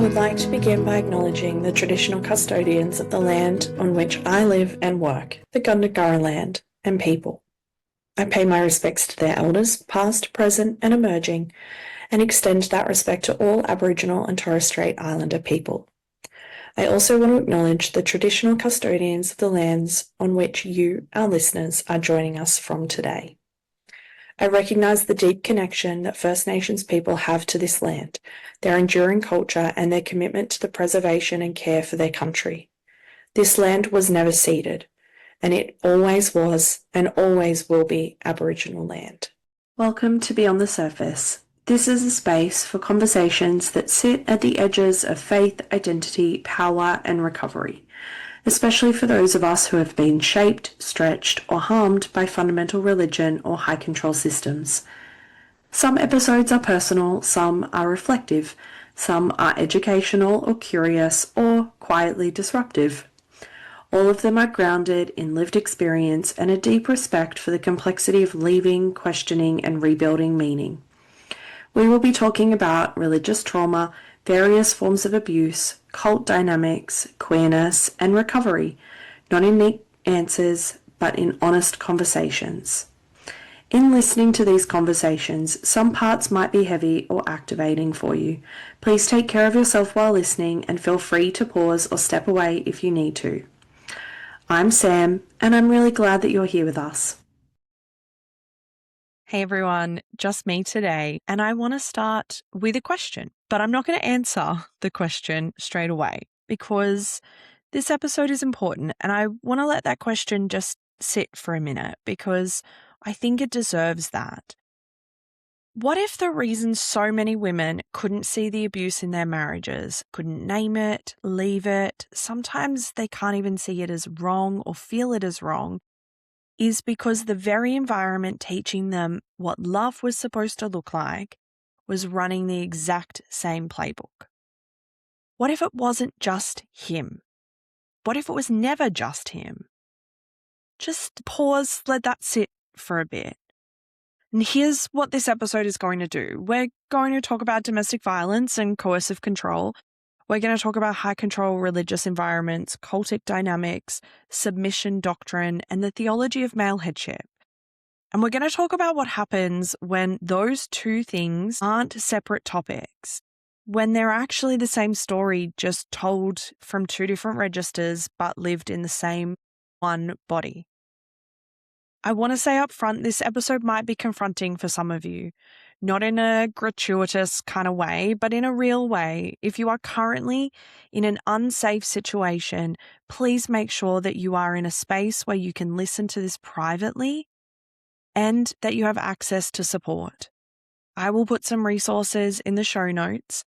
would like to begin by acknowledging the traditional custodians of the land on which I live and work, the Gundungurra land and people. I pay my respects to their elders, past, present and emerging, and extend that respect to all Aboriginal and Torres Strait Islander people. I also want to acknowledge the traditional custodians of the lands on which you, our listeners, are joining us from today. I recognise the deep connection that First Nations people have to this land, their enduring culture and their commitment to the preservation and care for their country. This land was never ceded, and it always was and always will be Aboriginal land. Welcome to Beyond the Surface. This is a space for conversations that sit at the edges of faith, identity, power and recovery, especially for those of us who have been shaped, stretched or harmed by fundamental religion or high control systems. Some episodes are personal, some are reflective, some are educational or curious or quietly disruptive. All of them are grounded in lived experience and a deep respect for the complexity of leaving, questioning and rebuilding meaning. We will be talking about religious trauma, various forms of abuse, cult dynamics, queerness, and recovery, not in neat answers, but in honest conversations. In listening to these conversations, some parts might be heavy or activating for you. Please take care of yourself while listening and feel free to pause or step away if you need to. I'm Sam, and I'm really glad that you're here with us. Hey everyone, just me today, and I want to start with a question, but I'm not going to answer the question straight away because this episode is important and I want to let that question just sit for a minute because I think it deserves that. What if the reason so many women couldn't see the abuse in their marriages, couldn't name it, leave it, sometimes they can't even see it as wrong or feel it as wrong, is because the very environment teaching them what love was supposed to look like was running the exact same playbook? What if it wasn't just him? What if it was never just him? Just pause, let that sit for a bit. And here's what this episode is going to do. We're going to talk about domestic violence and coercive control. We're going to talk about high control religious environments, cultic dynamics, submission doctrine, and the theology of male headship. And we're going to talk about what happens when those two things aren't separate topics, when they're actually the same story, just told from two different registers, but lived in the same one body. I want to say up front, this episode might be confronting for some of you. Not in a gratuitous kind of way, but in a real way. If you are currently in an unsafe situation, please make sure that you are in a space where you can listen to this privately and that you have access to support. I will put some resources in the show notes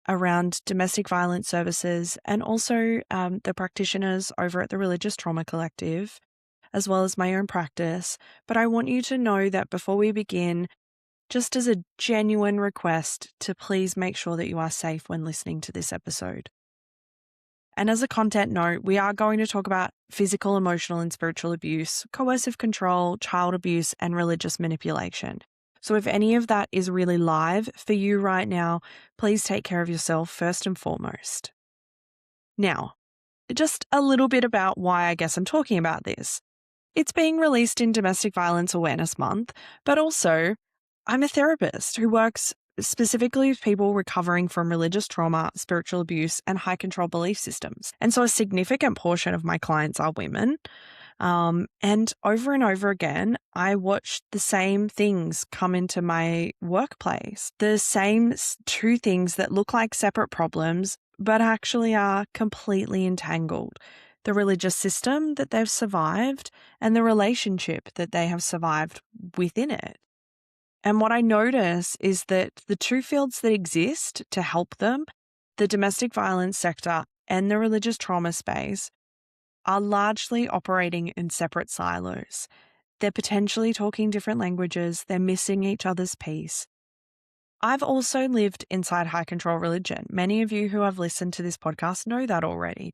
around domestic violence services and also the practitioners over at the Religious Trauma Collective, as well as my own practice. But I want you to know that before we begin, just as a genuine request to please make sure that you are safe when listening to this episode. And as a content note, we are going to talk about physical, emotional, and spiritual abuse, coercive control, child abuse, and religious manipulation. So if any of that is really live for you right now, please take care of yourself first and foremost. Now, just a little bit about why I guess I'm talking about this. It's being released in Domestic Violence Awareness Month, but also I'm a therapist who works specifically with people recovering from religious trauma, spiritual abuse, and high control belief systems. And so a significant portion of my clients are women. And over again, I watch the same things come into my workplace. The same two things that look like separate problems, but actually are completely entangled. The religious system that they've survived and the relationship that they have survived within it. And what I notice is that the two fields that exist to help them, the domestic violence sector and the religious trauma space, are largely operating in separate silos. They're potentially talking different languages. They're missing each other's piece. I've also lived inside high control religion. Many of you who have listened to this podcast know that already.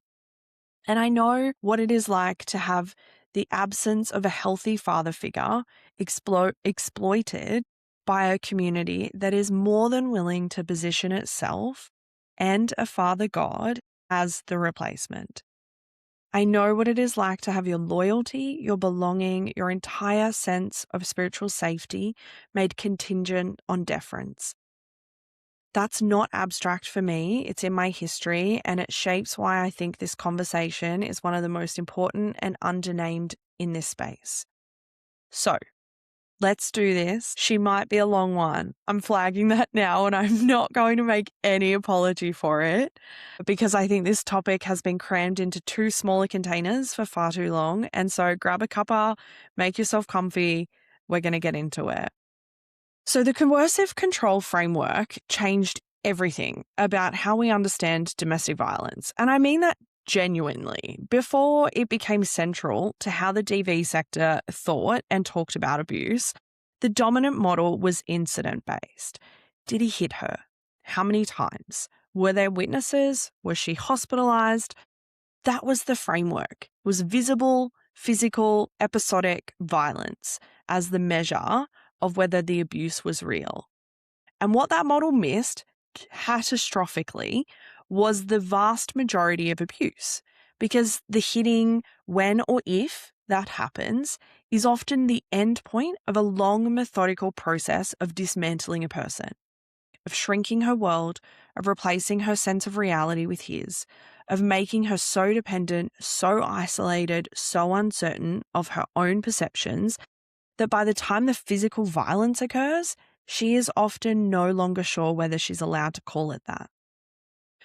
And I know what it is like to have the absence of a healthy father figure exploited by a community that is more than willing to position itself and a father God as the replacement. I know what it is like to have your loyalty, your belonging, your entire sense of spiritual safety made contingent on deference. That's not abstract for me. It's in my history, and it shapes why I think this conversation is one of the most important and undernamed in this space. So, let's do this. She might be a long one. I'm flagging that now, and I'm not going to make any apology for it because I think this topic has been crammed into two smaller containers for far too long. And so grab a cuppa, make yourself comfy. We're going to get into it. So the coercive control framework changed everything about how we understand domestic violence. And I mean that genuinely. Before it became central to how the DV sector thought and talked about abuse, the dominant model was incident-based. Did he hit her? How many times? Were there witnesses? Was she hospitalized? That was the framework. It was visible, physical, episodic violence as the measure of whether the abuse was real. And what that model missed, catastrophically, was the vast majority of abuse, because the hitting, when or if that happens, is often the end point of a long, methodical process of dismantling a person, of shrinking her world, of replacing her sense of reality with his, of making her so dependent, so isolated, so uncertain of her own perceptions that by the time the physical violence occurs, she is often no longer sure whether she's allowed to call it that.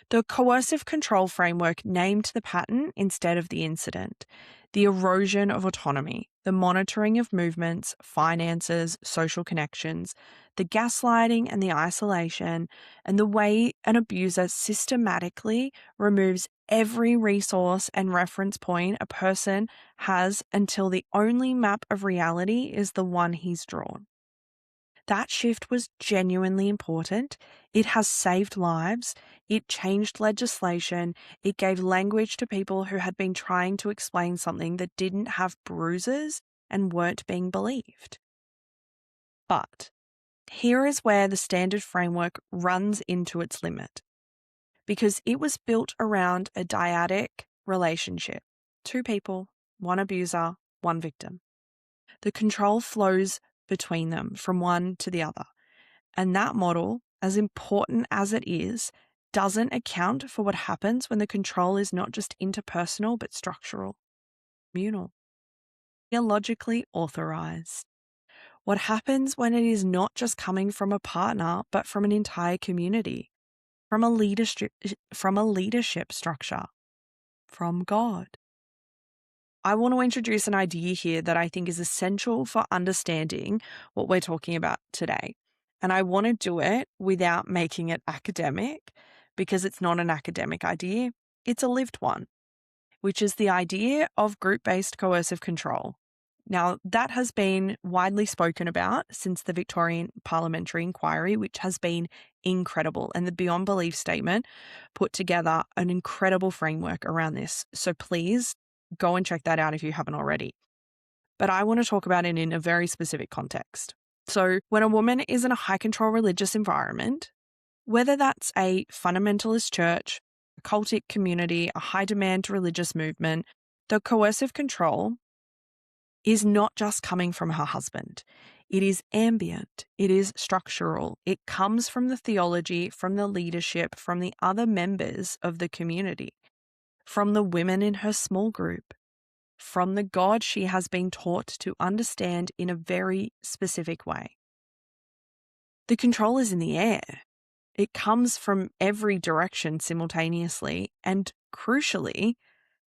The coercive control framework named the pattern instead of the incident, the erosion of autonomy, the monitoring of movements, finances, social connections, the gaslighting and the isolation, and the way an abuser systematically removes every resource and reference point a person has until the only map of reality is the one he's drawn. That shift was genuinely important. It has saved lives. It changed legislation. It gave language to people who had been trying to explain something that didn't have bruises and weren't being believed. But here is where the standard framework runs into its limit, because it was built around a dyadic relationship. Two people, one abuser, one victim. The control flows between them from one to the other. And that model, as important as it is, doesn't account for what happens when the control is not just interpersonal but structural, communal, theologically authorized. What happens when it is not just coming from a partner but from an entire community, from a leadership structure, from God. I want to introduce an idea here that I think is essential for understanding what we're talking about today. And I want to do it without making it academic, because it's not an academic idea, it's a lived one, which is the idea of group-based coercive control. Now, that has been widely spoken about since the Victorian Parliamentary Inquiry, which has been incredible. And the Beyond Belief statement put together an incredible framework around this. So please go and check that out if you haven't already. But I want to talk about it in a very specific context. So when a woman is in a high control religious environment, whether that's a fundamentalist church, a cultic community, a high demand religious movement, the coercive control is not just coming from her husband. It is ambient. It is structural. It comes from the theology, from the leadership, from the other members of the community, from the women in her small group, from the God she has been taught to understand in a very specific way. The control is in the air. It comes from every direction simultaneously, and crucially,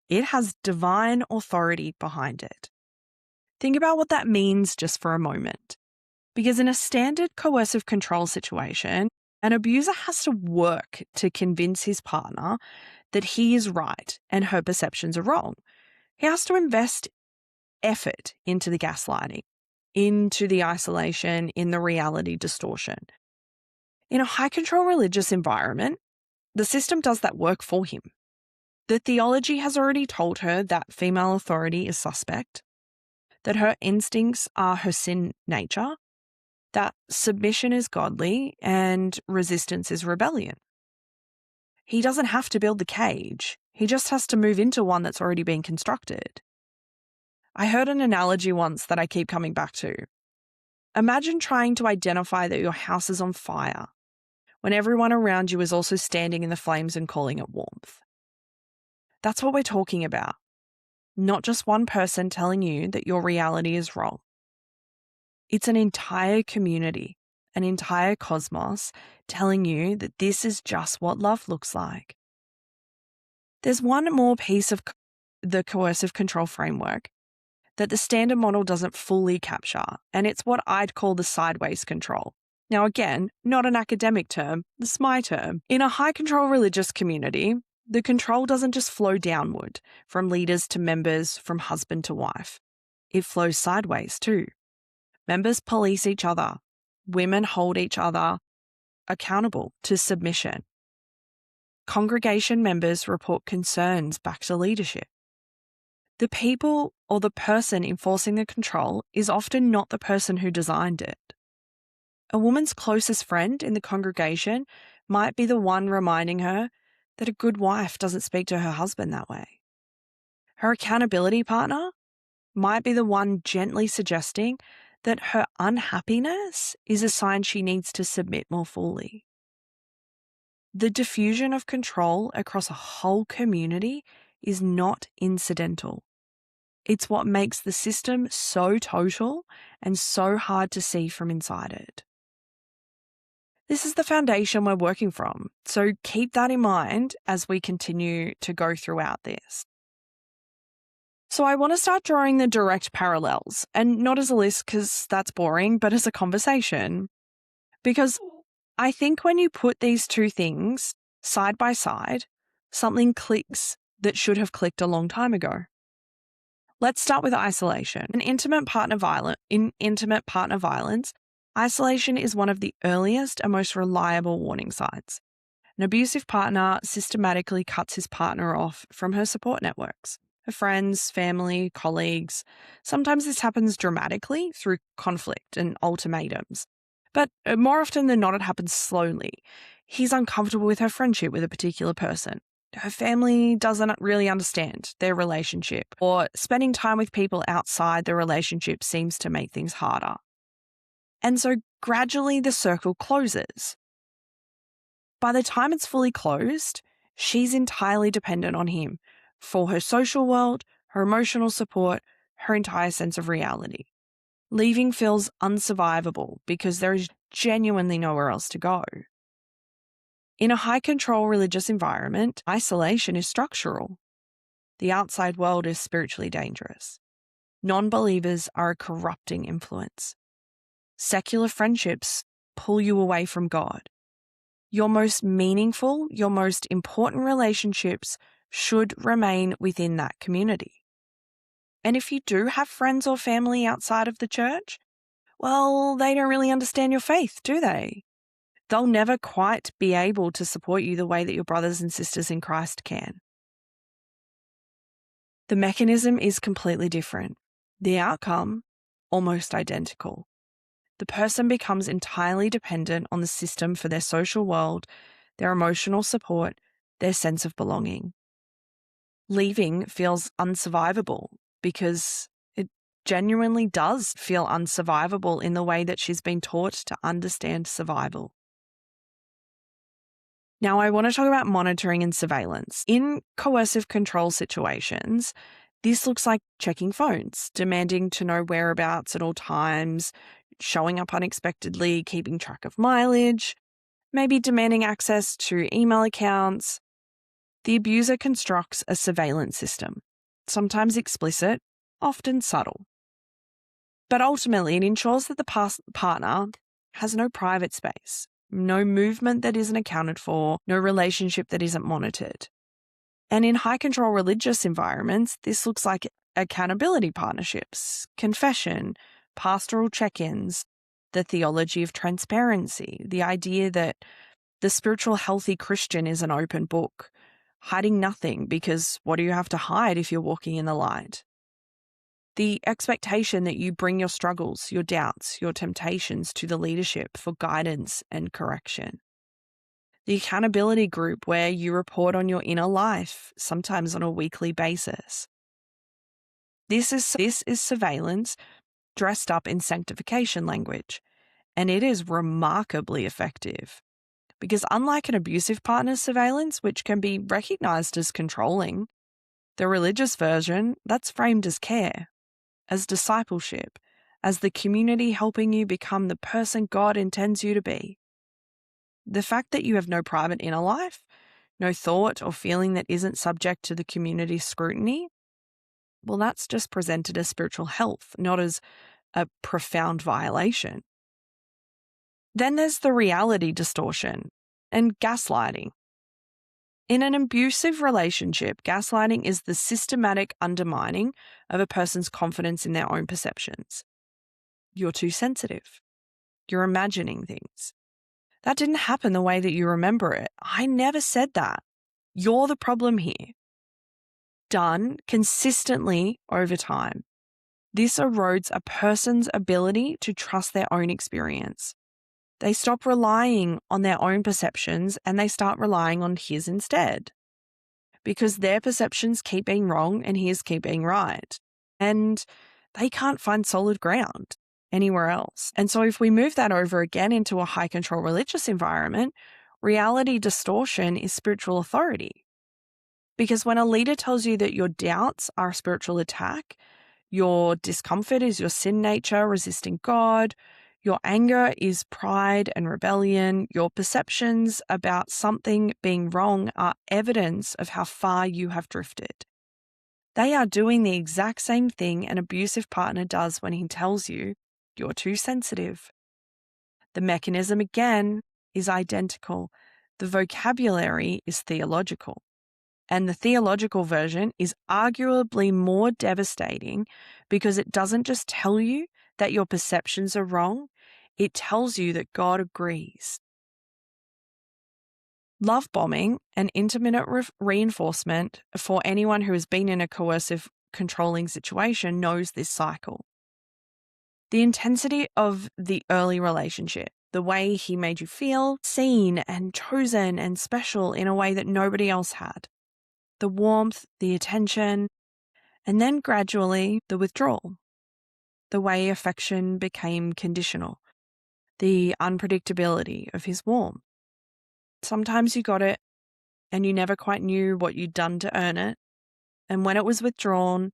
it has divine authority behind it. Think about what that means just for a moment. Because in a standard coercive control situation, an abuser has to work to convince his partner that he is right and her perceptions are wrong. He has to invest effort into the gaslighting, into the isolation, in the reality distortion. In a high control religious environment, the system does that work for him. The theology has already told her that female authority is suspect, that her instincts are her sin nature, that submission is godly and resistance is rebellion. He doesn't have to build the cage. He just has to move into one that's already been constructed. I heard an analogy once that I keep coming back to. Imagine trying to identify that your house is on fire when everyone around you is also standing in the flames and calling it warmth. That's what we're talking about. Not just one person telling you that your reality is wrong. It's an entire community, an entire cosmos telling you that this is just what love looks like. There's one more piece of the coercive control framework that the standard model doesn't fully capture, and it's what I'd call the sideways control. Now again, not an academic term, it's my term. In a high control religious community, the control doesn't just flow downward, from leaders to members, from husband to wife. It flows sideways too. Members police each other. Women hold each other accountable to submission. Congregation members report concerns back to leadership. The people or the person enforcing the control is often not the person who designed it. A woman's closest friend in the congregation might be the one reminding her that a good wife doesn't speak to her husband that way. Her accountability partner might be the one gently suggesting that her unhappiness is a sign she needs to submit more fully. The diffusion of control across a whole community is not incidental. It's what makes the system so total and so hard to see from inside it. This is the foundation we're working from, so keep that in mind as we continue to go throughout this. So I want to start drawing the direct parallels, and not as a list because that's boring, but as a conversation. Because I think when you put these two things side by side, something clicks that should have clicked a long time ago. Let's start with isolation. In intimate partner violence, isolation is one of the earliest and most reliable warning signs. An abusive partner systematically cuts his partner off from her support networks, her friends, family, colleagues. Sometimes this happens dramatically through conflict and ultimatums. But more often than not, it happens slowly. He's uncomfortable with her friendship with a particular person. Her family doesn't really understand their relationship, or spending time with people outside the relationship seems to make things harder. And so gradually the circle closes. By the time it's fully closed, she's entirely dependent on him for her social world, her emotional support, her entire sense of reality. Leaving feels unsurvivable because there is genuinely nowhere else to go. In a high-control religious environment, isolation is structural. The outside world is spiritually dangerous. Non-believers are a corrupting influence. Secular friendships pull you away from God. Your most meaningful, your most important relationships should remain within that community. And if you do have friends or family outside of the church, well, they don't really understand your faith, do they? They'll never quite be able to support you the way that your brothers and sisters in Christ can. The mechanism is completely different. The outcome, almost identical. The person becomes entirely dependent on the system for their social world, their emotional support, their sense of belonging. Leaving feels unsurvivable because it genuinely does feel unsurvivable in the way that she's been taught to understand survival. Now, I want to talk about monitoring and surveillance. In coercive control situations, this looks like checking phones, demanding to know whereabouts at all times, showing up unexpectedly, keeping track of mileage, maybe demanding access to email accounts. The abuser constructs a surveillance system, sometimes explicit, often subtle. But ultimately, it ensures that the partner has no private space, no movement that isn't accounted for, no relationship that isn't monitored. And in high-control religious environments, this looks like accountability partnerships, confession, pastoral check-ins, the theology of transparency, the idea that the spiritual healthy Christian is an open book, hiding nothing because what do you have to hide if you're walking in the light? The expectation that you bring your struggles, your doubts, your temptations to the leadership for guidance and correction. the accountability group where you report on your inner life, sometimes on a weekly basis. This is surveillance dressed up in sanctification language, and it is remarkably effective. Because unlike an abusive partner's surveillance, which can be recognized as controlling, the religious version, that's framed as care, as discipleship, as the community helping you become the person God intends you to be. The fact that you have no private inner life, no thought or feeling that isn't subject to the community's scrutiny, well, that's just presented as spiritual health, not as a profound violation. Then there's the reality distortion and gaslighting. In an abusive relationship, gaslighting is the systematic undermining of a person's confidence in their own perceptions. You're too sensitive. You're imagining things. That didn't happen the way that you remember it. I never said that. You're the problem here. Done consistently over time. This erodes a person's ability to trust their own experience. They stop relying on their own perceptions and they start relying on his instead. Because their perceptions keep being wrong and his keep being right. And they can't find solid ground anywhere else. And so if we move that over again into a high control religious environment, reality distortion is spiritual authority. Because when a leader tells you that your doubts are a spiritual attack, your discomfort is your sin nature resisting God, your anger is pride and rebellion, your perceptions about something being wrong are evidence of how far you have drifted. They are doing the exact same thing an abusive partner does when he tells you you're too sensitive. The mechanism, again, is identical. The vocabulary is theological. And the theological version is arguably more devastating because it doesn't just tell you that your perceptions are wrong, it tells you that God agrees. Love bombing and intermittent reinforcement for anyone who has been in a coercive, controlling situation knows this cycle. The intensity of the early relationship, the way he made you feel seen and chosen and special in a way that nobody else had. The warmth, the attention, and then gradually the withdrawal, the way affection became conditional, the unpredictability of his warmth. Sometimes you got it and you never quite knew what you'd done to earn it, and when it was withdrawn,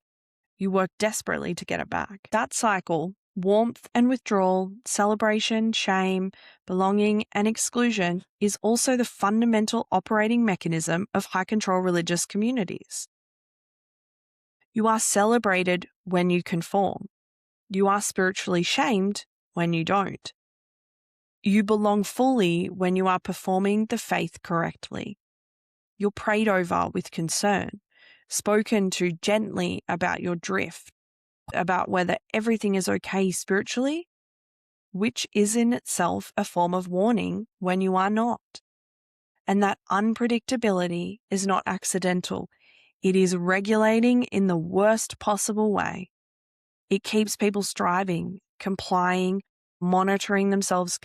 you worked desperately to get it back. That cycle, warmth and withdrawal, celebration, shame, belonging, and exclusion, is also the fundamental operating mechanism of high control religious communities. You are celebrated when you conform. You are spiritually shamed when you don't. You belong fully when you are performing the faith correctly. You're prayed over with concern, spoken to gently about your drift, about whether everything is okay spiritually, which is in itself a form of warning when you are not. And that unpredictability is not accidental. It is regulating in the worst possible way. It keeps people striving, complying, monitoring themselves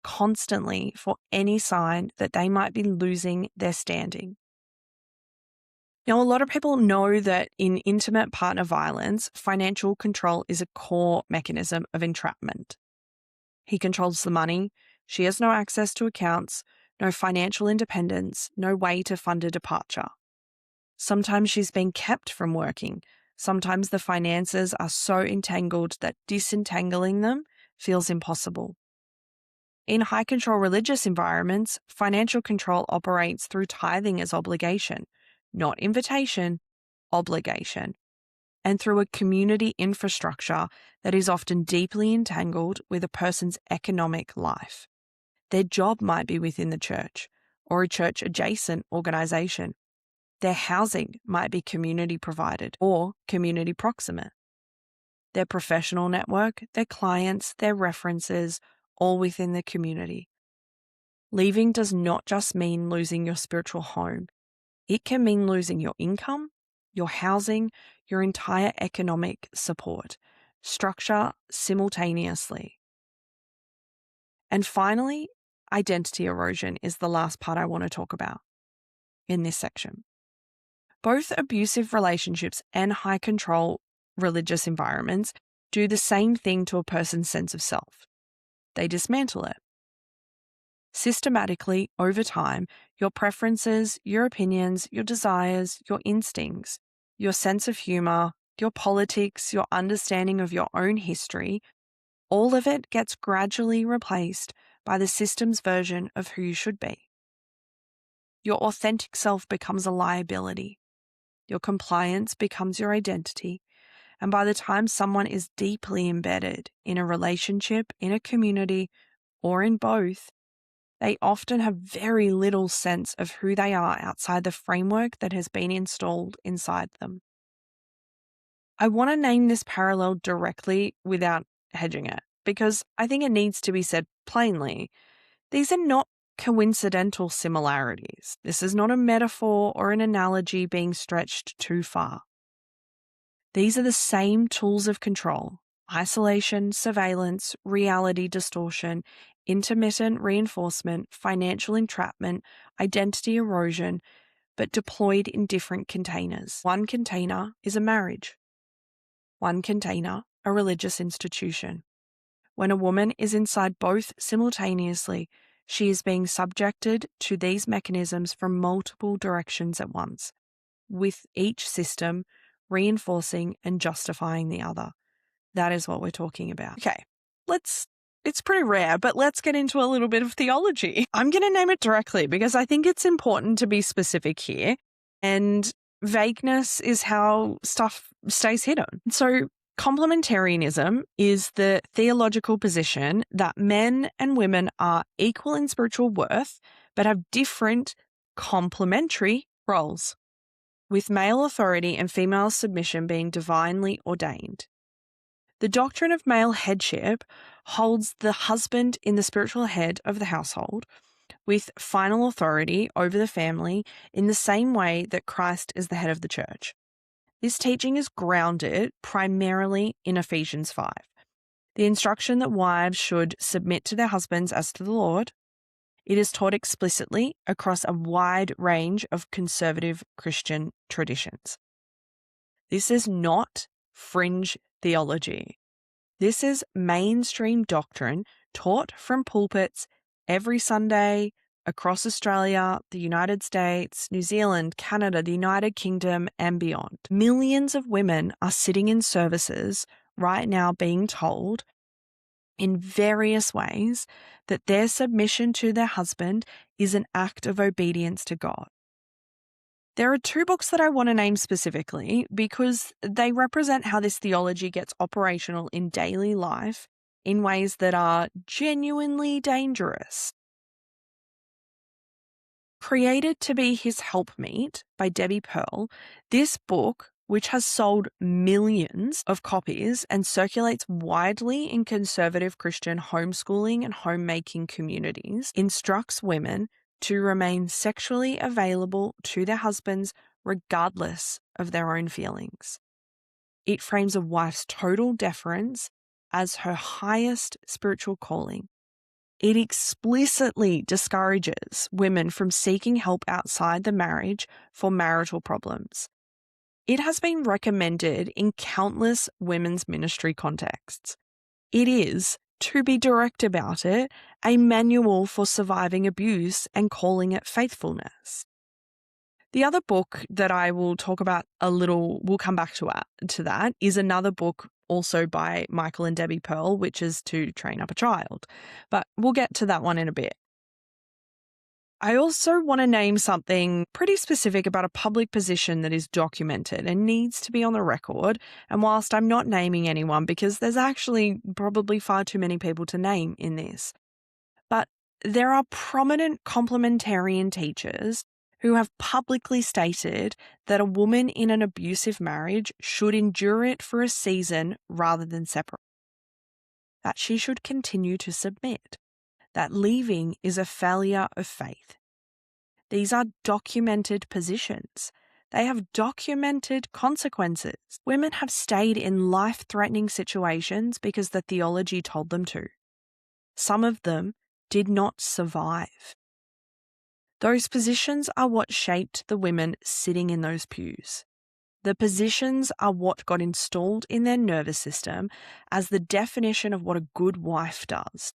constantly for any sign that they might be losing their standing. Now, a lot of people know that in intimate partner violence, financial control is a core mechanism of entrapment. He controls the money. She has no access to accounts, no financial independence, no way to fund a departure. Sometimes she's being kept from working. Sometimes the finances are so entangled that disentangling them feels impossible. In high control religious environments, financial control operates through tithing as obligation, not invitation, obligation, and through a community infrastructure that is often deeply entangled with a person's economic life. Their job might be within the church or a church adjacent organization. Their housing might be community provided or community proximate. Their professional network, their clients, their references, all within the community. Leaving does not just mean losing your spiritual home. It can mean losing your income, your housing, your entire economic support, structure simultaneously. And finally, identity erosion is the last part I want to talk about in this section. Both abusive relationships and high control religious environments do the same thing to a person's sense of self. They dismantle it. Systematically, over time, your preferences, your opinions, your desires, your instincts, your sense of humor, your politics, your understanding of your own history, all of it gets gradually replaced by the system's version of who you should be. Your authentic self becomes a liability. Your compliance becomes your identity. And by the time someone is deeply embedded in a relationship, in a community, or in both, they often have very little sense of who they are outside the framework that has been installed inside them. I want to name this parallel directly without hedging it, because I think it needs to be said plainly. These are not coincidental similarities. This is not a metaphor or an analogy being stretched too far. These are the same tools of control: isolation, surveillance, reality distortion, intermittent reinforcement, financial entrapment, identity erosion, but deployed in different containers. One container is a marriage. One container, a religious institution. When a woman is inside both simultaneously, she is being subjected to these mechanisms from multiple directions at once, with each system reinforcing and justifying the other. That is what we're talking about. Okay, it's pretty rare, but let's get into a little bit of theology. I'm going to name it directly because I think it's important to be specific here, and vagueness is how stuff stays hidden. So complementarianism is the theological position that men and women are equal in spiritual worth, but have different complementary roles, with male authority and female submission being divinely ordained. The doctrine of male headship holds the husband in the spiritual head of the household, with final authority over the family in the same way that Christ is the head of the church. This teaching is grounded primarily in Ephesians 5, the instruction that wives should submit to their husbands as to the Lord. It is taught explicitly across a wide range of conservative Christian traditions. This is not fringe theology. This is mainstream doctrine taught from pulpits every Sunday across Australia, the United States, New Zealand, Canada, the United Kingdom, and beyond. Millions of women are sitting in services right now being told in various ways that their submission to their husband is an act of obedience to God. There are two books that I want to name specifically because they represent how this theology gets operational in daily life in ways that are genuinely dangerous. Created to be his helpmeet by Debbie Pearl, this book, which has sold millions of copies and circulates widely in conservative Christian homeschooling and homemaking communities, instructs women to remain sexually available to their husbands regardless of their own feelings. It frames a wife's total deference as her highest spiritual calling. It explicitly discourages women from seeking help outside the marriage for marital problems. It has been recommended in countless women's ministry contexts. It is, to be direct about it, a manual for surviving abuse and calling it faithfulness. The other book that I will talk about a little, we'll come back to that, is another book also by Michael and Debbie Pearl, which is To Train Up a Child. But we'll get to that one in a bit. I also want to name something pretty specific about a public position that is documented and needs to be on the record. And whilst I'm not naming anyone, because there's actually probably far too many people to name in this, but there are prominent complementarian teachers who have publicly stated that a woman in an abusive marriage should endure it for a season rather than separate, that she should continue to submit, that leaving is a failure of faith. These are documented positions. They have documented consequences. Women have stayed in life-threatening situations because the theology told them to. Some of them did not survive. Those positions are what shaped the women sitting in those pews. The positions are what got installed in their nervous system as the definition of what a good wife does.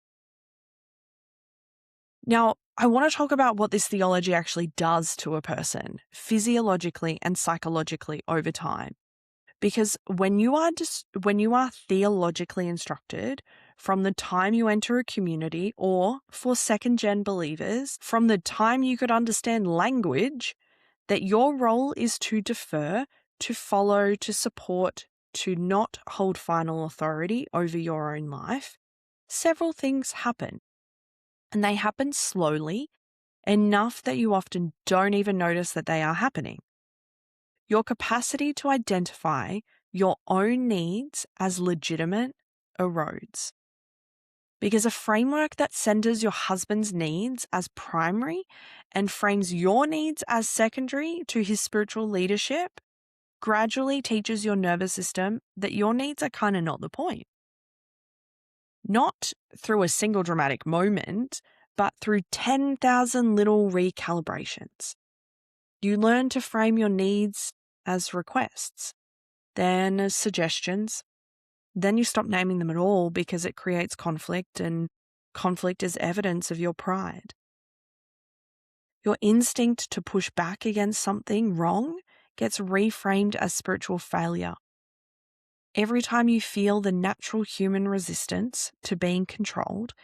Now, I want to talk about what this theology actually does to a person, physiologically and psychologically over time. Because when you are theologically instructed from the time you enter a community, or for second-gen believers, from the time you could understand language, that your role is to defer, to follow, to support, to not hold final authority over your own life, several things happen. And they happen slowly, enough that you often don't even notice that they are happening. Your capacity to identify your own needs as legitimate erodes. Because a framework that centers your husband's needs as primary and frames your needs as secondary to his spiritual leadership gradually teaches your nervous system that your needs are kind of not the point. Not through a single dramatic moment, but through 10,000 little recalibrations. You learn to frame your needs as requests, then as suggestions. Then you stop naming them at all because it creates conflict, and conflict is evidence of your pride. Your instinct to push back against something wrong gets reframed as spiritual failure. Every time you feel the natural human resistance to being controlled,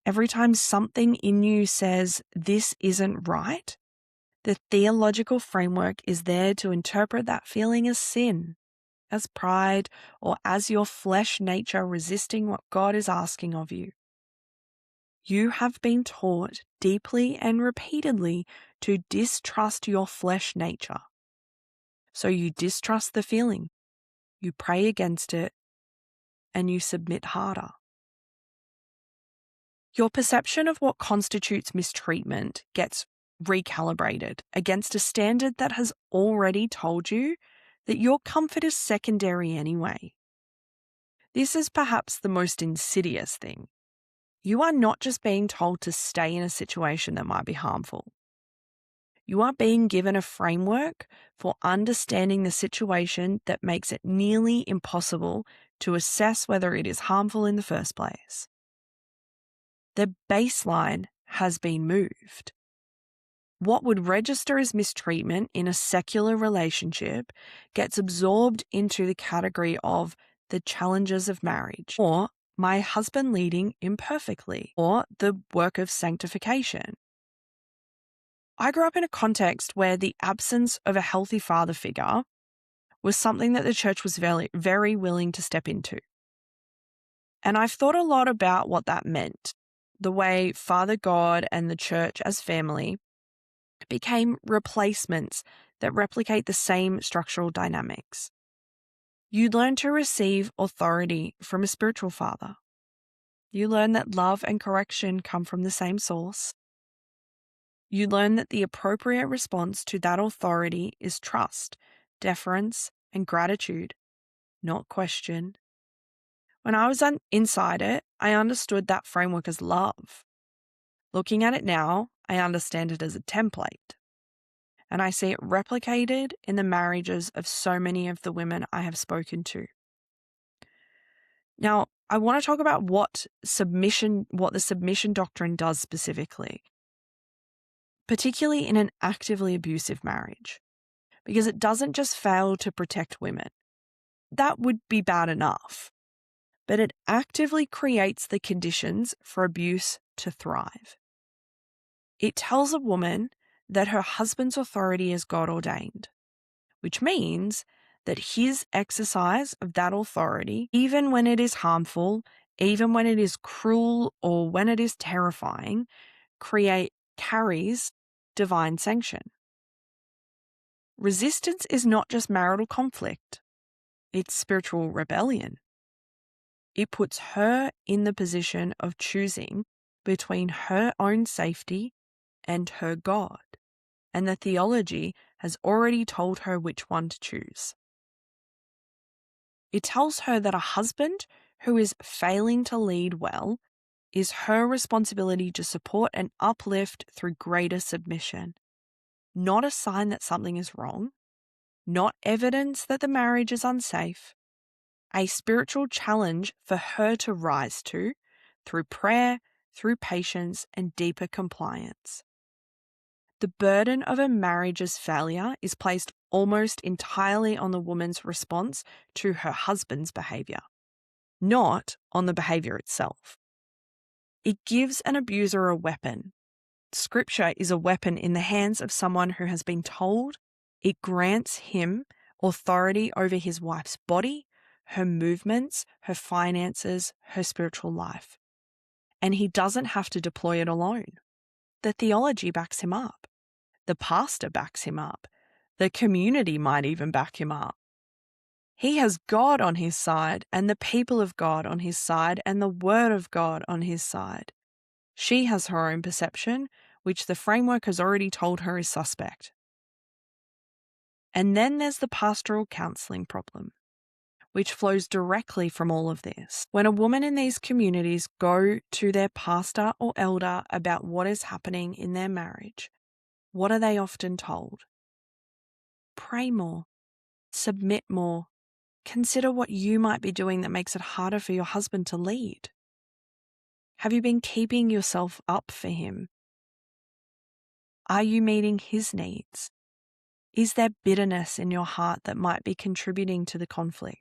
every time something in you says, this isn't right, the theological framework is there to interpret that feeling as sin, as pride, or as your flesh nature resisting what God is asking of you. You have been taught deeply and repeatedly to distrust your flesh nature. So you distrust the feeling, you pray against it, and you submit harder. Your perception of what constitutes mistreatment gets recalibrated against a standard that has already told you that your comfort is secondary anyway. This is perhaps the most insidious thing. You are not just being told to stay in a situation that might be harmful. You are being given a framework for understanding the situation that makes it nearly impossible to assess whether it is harmful in the first place. The baseline has been moved. What would register as mistreatment in a secular relationship gets absorbed into the category of the challenges of marriage, or my husband leading imperfectly, or the work of sanctification. I grew up in a context where the absence of a healthy father figure was something that the church was very, very willing to step into. And I've thought a lot about what that meant, the way Father God and the church as family became replacements that replicate the same structural dynamics. You learn to receive authority from a spiritual father. You learn that love and correction come from the same source. You learn that the appropriate response to that authority is trust, deference, and gratitude, not question. When I was inside it, I understood that framework as love. Looking at it now, I understand it as a template. And I see it replicated in the marriages of so many of the women I have spoken to. Now, I want to talk about what the submission doctrine does specifically, particularly in an actively abusive marriage, because it doesn't just fail to protect women. That would be bad enough, but it actively creates the conditions for abuse to thrive. It tells a woman that her husband's authority is God ordained, which means that his exercise of that authority, even when it is harmful, even when it is cruel, or when it is terrifying, carries divine sanction. Resistance is not just marital conflict, it's spiritual rebellion. It puts her in the position of choosing between her own safety and her God, and the theology has already told her which one to choose. It tells her that a husband who is failing to lead well is her responsibility to support and uplift through greater submission. Not a sign that something is wrong, not evidence that the marriage is unsafe, a spiritual challenge for her to rise to through prayer, through patience, and deeper compliance. The burden of a marriage's failure is placed almost entirely on the woman's response to her husband's behavior, not on the behavior itself. It gives an abuser a weapon. Scripture is a weapon in the hands of someone who has been told. It grants him authority over his wife's body, her movements, her finances, her spiritual life. And he doesn't have to deploy it alone. The theology backs him up. The pastor backs him up. The community might even back him up. He has God on his side and the people of God on his side and the word of God on his side. She has her own perception, which the framework has already told her is suspect. And then there's the pastoral counselling problem, which flows directly from all of this. When a woman in these communities go to their pastor or elder about what is happening in their marriage, what are they often told? Pray more, submit more, consider what you might be doing that makes it harder for your husband to lead. Have you been keeping yourself up for him? Are you meeting his needs? Is there bitterness in your heart that might be contributing to the conflict?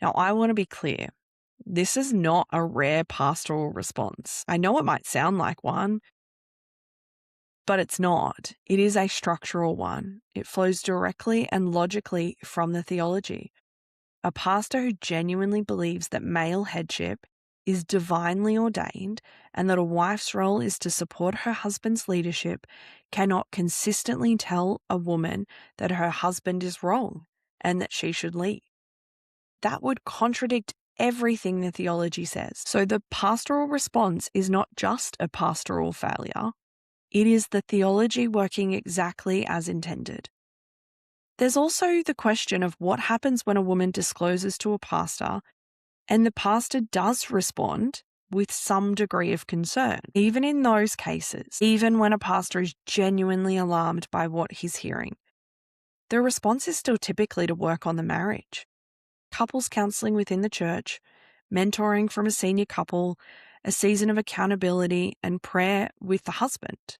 Now, I want to be clear. This is not a rare pastoral response. I know it might sound like one, but it's not. It is a structural one. It flows directly and logically from the theology. A pastor who genuinely believes that male headship is divinely ordained and that a wife's role is to support her husband's leadership cannot consistently tell a woman that her husband is wrong and that she should lead. That would contradict everything the theology says. So the pastoral response is not just a pastoral failure. It is the theology working exactly as intended. There's also the question of what happens when a woman discloses to a pastor and the pastor does respond with some degree of concern. Even in those cases, even when a pastor is genuinely alarmed by what he's hearing, the response is still typically to work on the marriage. Couples counselling within the church, mentoring from a senior couple, a season of accountability, and prayer with the husband.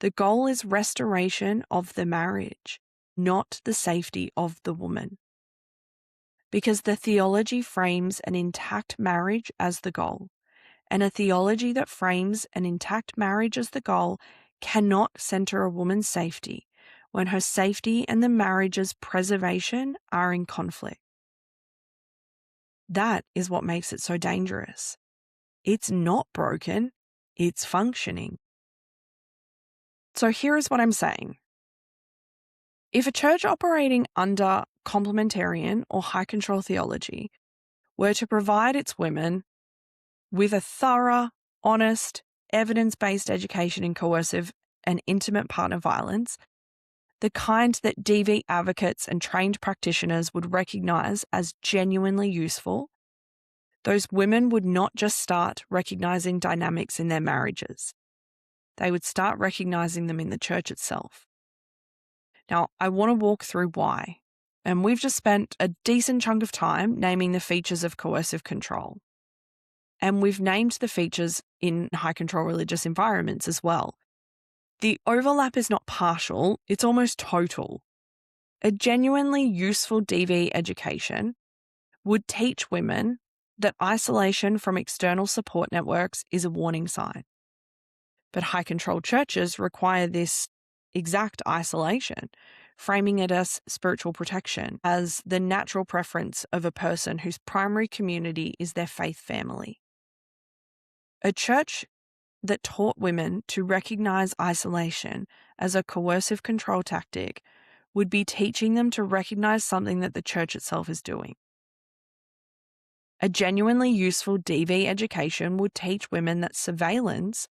The goal is restoration of the marriage, not the safety of the woman. Because the theology frames an intact marriage as the goal, and a theology that frames an intact marriage as the goal cannot center a woman's safety when her safety and the marriage's preservation are in conflict. That is what makes it so dangerous. It's not broken, it's functioning. So here is what I'm saying. If a church operating under complementarian or high control theology were to provide its women with a thorough, honest, evidence-based education in coercive and intimate partner violence, the kind that DV advocates and trained practitioners would recognize as genuinely useful, those women would not just start recognizing dynamics in their marriages. They would start recognizing them in the church itself. Now, I want to walk through why. And we've just spent a decent chunk of time naming the features of coercive control. And we've named the features in high control religious environments as well. The overlap is not partial, it's almost total. A genuinely useful DV education would teach women that isolation from external support networks is a warning sign. But high control churches require this exact isolation, framing it as spiritual protection, as the natural preference of a person whose primary community is their faith family. A church that taught women to recognize isolation as a coercive control tactic would be teaching them to recognize something that the church itself is doing. A genuinely useful DV education would teach women that surveillance,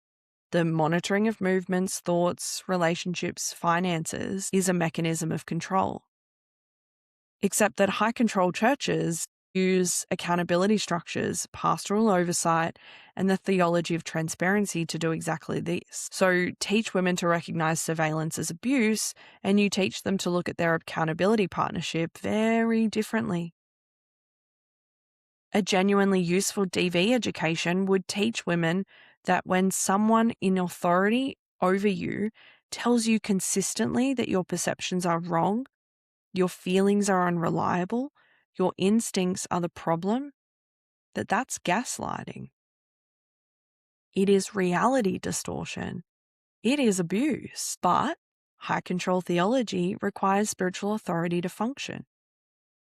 the monitoring of movements, thoughts, relationships, finances, is a mechanism of control. Except that high control churches use accountability structures, pastoral oversight, and the theology of transparency to do exactly this. So teach women to recognize surveillance as abuse, and you teach them to look at their accountability partnership very differently. A genuinely useful DV education would teach women that when someone in authority over you tells you consistently that your perceptions are wrong, your feelings are unreliable, your instincts are the problem, that's gaslighting. It is reality distortion. It is abuse. But high control theology requires spiritual authority to function.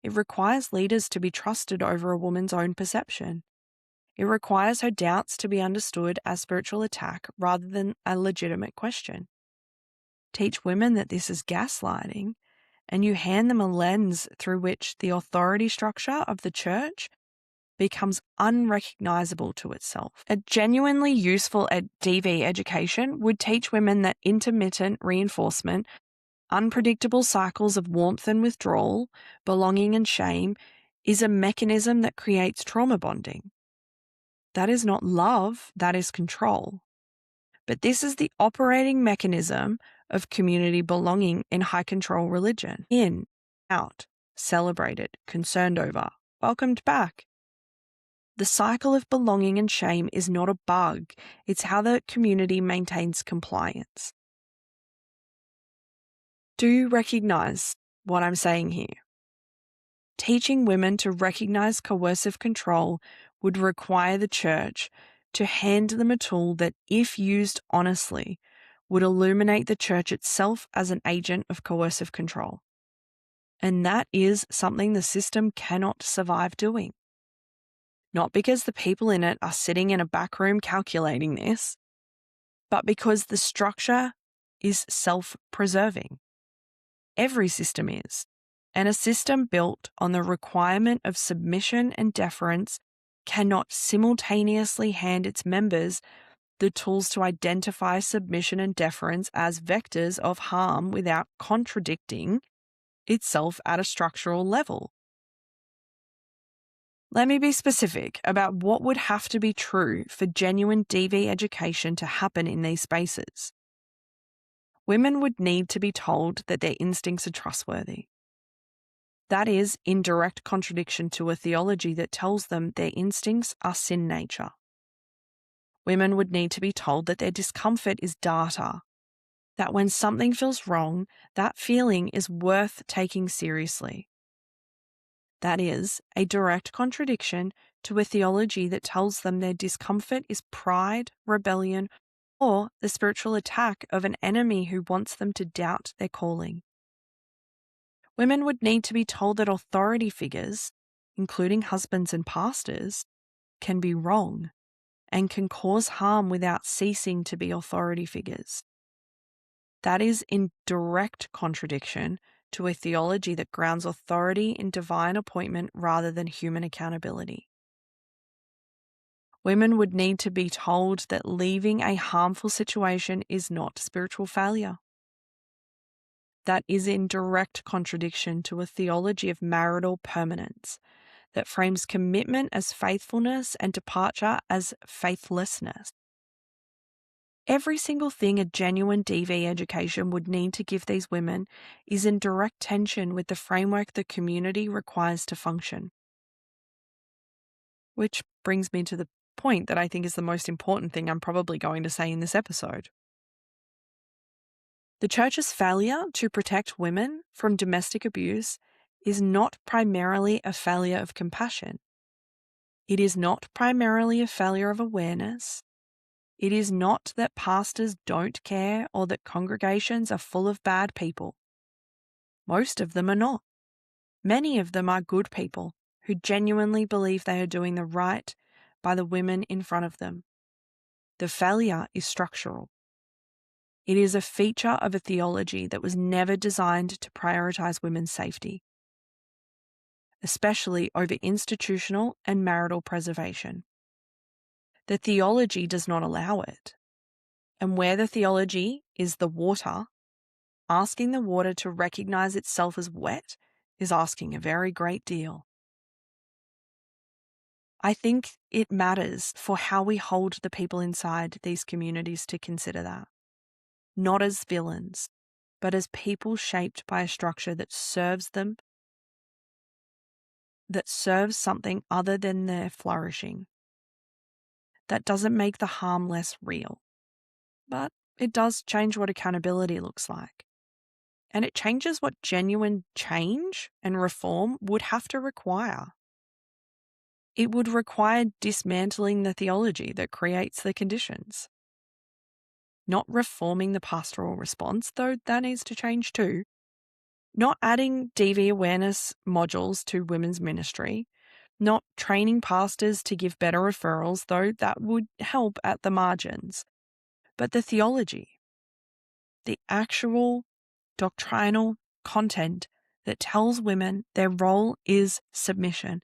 It requires leaders to be trusted over a woman's own perception. It requires her doubts to be understood as spiritual attack rather than a legitimate question. Teach women that this is gaslighting, and you hand them a lens through which the authority structure of the church becomes unrecognizable to itself. A genuinely useful DV education would teach women that intermittent reinforcement, unpredictable cycles of warmth and withdrawal, belonging and shame, is a mechanism that creates trauma bonding. That is not love, that is control. But this is the operating mechanism of community belonging in high control religion. In, out, celebrated, concerned over, welcomed back. The cycle of belonging and shame is not a bug. It's how the community maintains compliance. Do you recognize what I'm saying here? Teaching women to recognize coercive control would require the church to hand them a tool that, if used honestly, would illuminate the church itself as an agent of coercive control. And that is something the system cannot survive doing. Not because the people in it are sitting in a back room calculating this, but because the structure is self-preserving. Every system is. And a system built on the requirement of submission and deference cannot simultaneously hand its members the tools to identify submission and deference as vectors of harm without contradicting itself at a structural level. Let me be specific about what would have to be true for genuine DV education to happen in these spaces. Women would need to be told that their instincts are trustworthy. That is in direct contradiction to a theology that tells them their instincts are sin nature. Women would need to be told that their discomfort is data, that when something feels wrong, that feeling is worth taking seriously. That is a direct contradiction to a theology that tells them their discomfort is pride, rebellion, or the spiritual attack of an enemy who wants them to doubt their calling. Women would need to be told that authority figures, including husbands and pastors, can be wrong and can cause harm without ceasing to be authority figures. That is in direct contradiction to a theology that grounds authority in divine appointment rather than human accountability. Women would need to be told that leaving a harmful situation is not spiritual failure. That is in direct contradiction to a theology of marital permanence that frames commitment as faithfulness and departure as faithlessness. Every single thing a genuine DV education would need to give these women is in direct tension with the framework the community requires to function. Which brings me to the point that I think is the most important thing I'm probably going to say in this episode. The church's failure to protect women from domestic abuse is not primarily a failure of compassion. It is not primarily a failure of awareness. It is not that pastors don't care or that congregations are full of bad people. Most of them are not. Many of them are good people who genuinely believe they are doing the right by the women in front of them. The failure is structural. It is a feature of a theology that was never designed to prioritize women's safety, especially over institutional and marital preservation. The theology does not allow it. And where the theology is the water, asking the water to recognize itself as wet is asking a very great deal. I think it matters for how we hold the people inside these communities to consider that, not as villains, but as people shaped by a structure that serves them, that serves something other than their flourishing. That doesn't make the harm less real, but it does change what accountability looks like. And it changes what genuine change and reform would have to require. It would require dismantling the theology that creates the conditions. Not reforming the pastoral response, though that needs to change too. Not adding DV awareness modules to women's ministry. Not training pastors to give better referrals, though that would help at the margins. But the theology, the actual doctrinal content that tells women their role is submission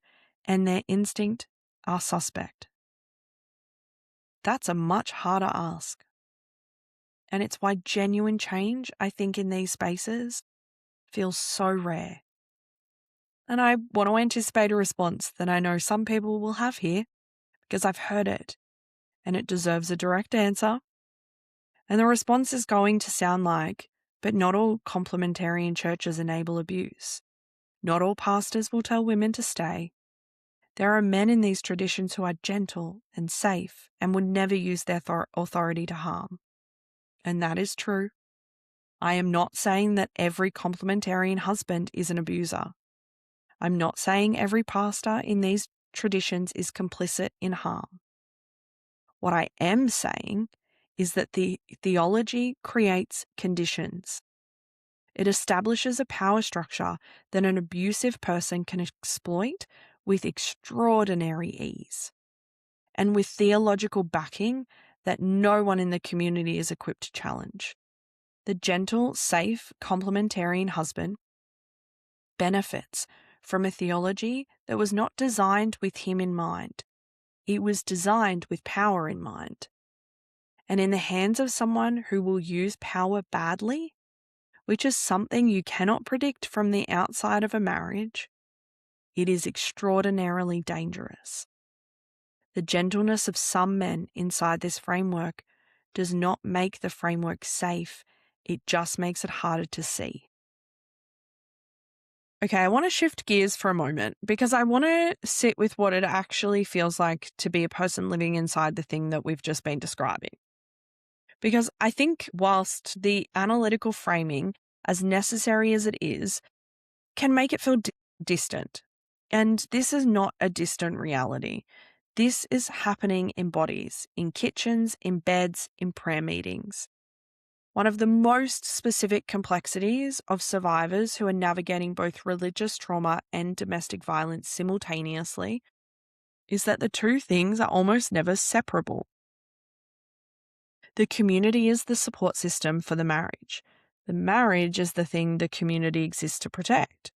and their instinct are suspect. That's a much harder ask. And it's why genuine change, I think, in these spaces feels so rare. And I want to anticipate a response that I know some people will have here because I've heard it and it deserves a direct answer. And the response is going to sound like, but not all complementarian churches enable abuse. Not all pastors will tell women to stay. There are men in these traditions who are gentle and safe and would never use their authority to harm. And that is true. I am not saying that every complementarian husband is an abuser. I'm not saying every pastor in these traditions is complicit in harm. What I am saying is that the theology creates conditions. It establishes a power structure that an abusive person can exploit with extraordinary ease, and with theological backing that no one in the community is equipped to challenge. The gentle, safe, complementarian husband benefits from a theology that was not designed with him in mind. It was designed with power in mind. And in the hands of someone who will use power badly, which is something you cannot predict from the outside of a marriage, it is extraordinarily dangerous. The gentleness of some men inside this framework does not make the framework safe, it just makes it harder to see. Okay, I want to shift gears for a moment because I want to sit with what it actually feels like to be a person living inside the thing that we've just been describing. Because I think whilst the analytical framing, as necessary as it is, can make it feel distant. And this is not a distant reality. This is happening in bodies, in kitchens, in beds, in prayer meetings. One of the most specific complexities of survivors who are navigating both religious trauma and domestic violence simultaneously is that the two things are almost never separable. The community is the support system for the marriage. The marriage is the thing the community exists to protect.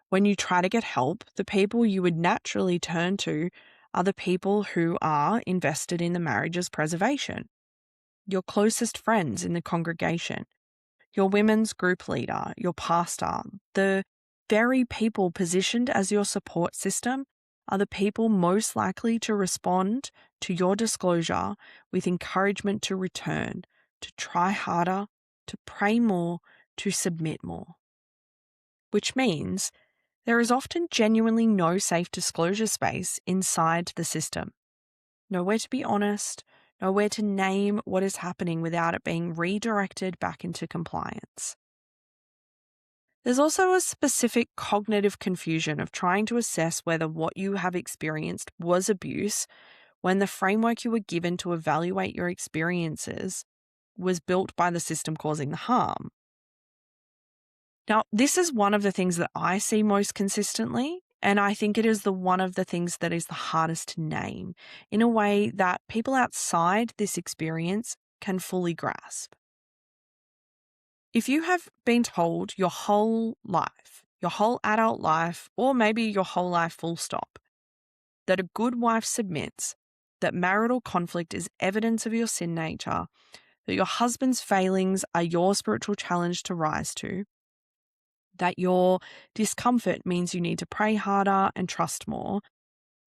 When you try to get help, the people you would naturally turn to are the people who are invested in the marriage's preservation. Your closest friends in the congregation, your women's group leader, your pastor, the very people positioned as your support system are the people most likely to respond to your disclosure with encouragement to return, to try harder, to pray more, to submit more. Which means there is often genuinely no safe disclosure space inside the system. Nowhere to be honest, nowhere to name what is happening without it being redirected back into compliance. There's also a specific cognitive confusion of trying to assess whether what you have experienced was abuse when the framework you were given to evaluate your experiences was built by the system causing the harm. Now, this is one of the things that I see most consistently, and I think it is one of the things that is the hardest to name in a way that people outside this experience can fully grasp. If you have been told your whole life, your whole adult life, or maybe your whole life full stop, that a good wife submits, that marital conflict is evidence of your sin nature, that your husband's failings are your spiritual challenge to rise to, that your discomfort means you need to pray harder and trust more,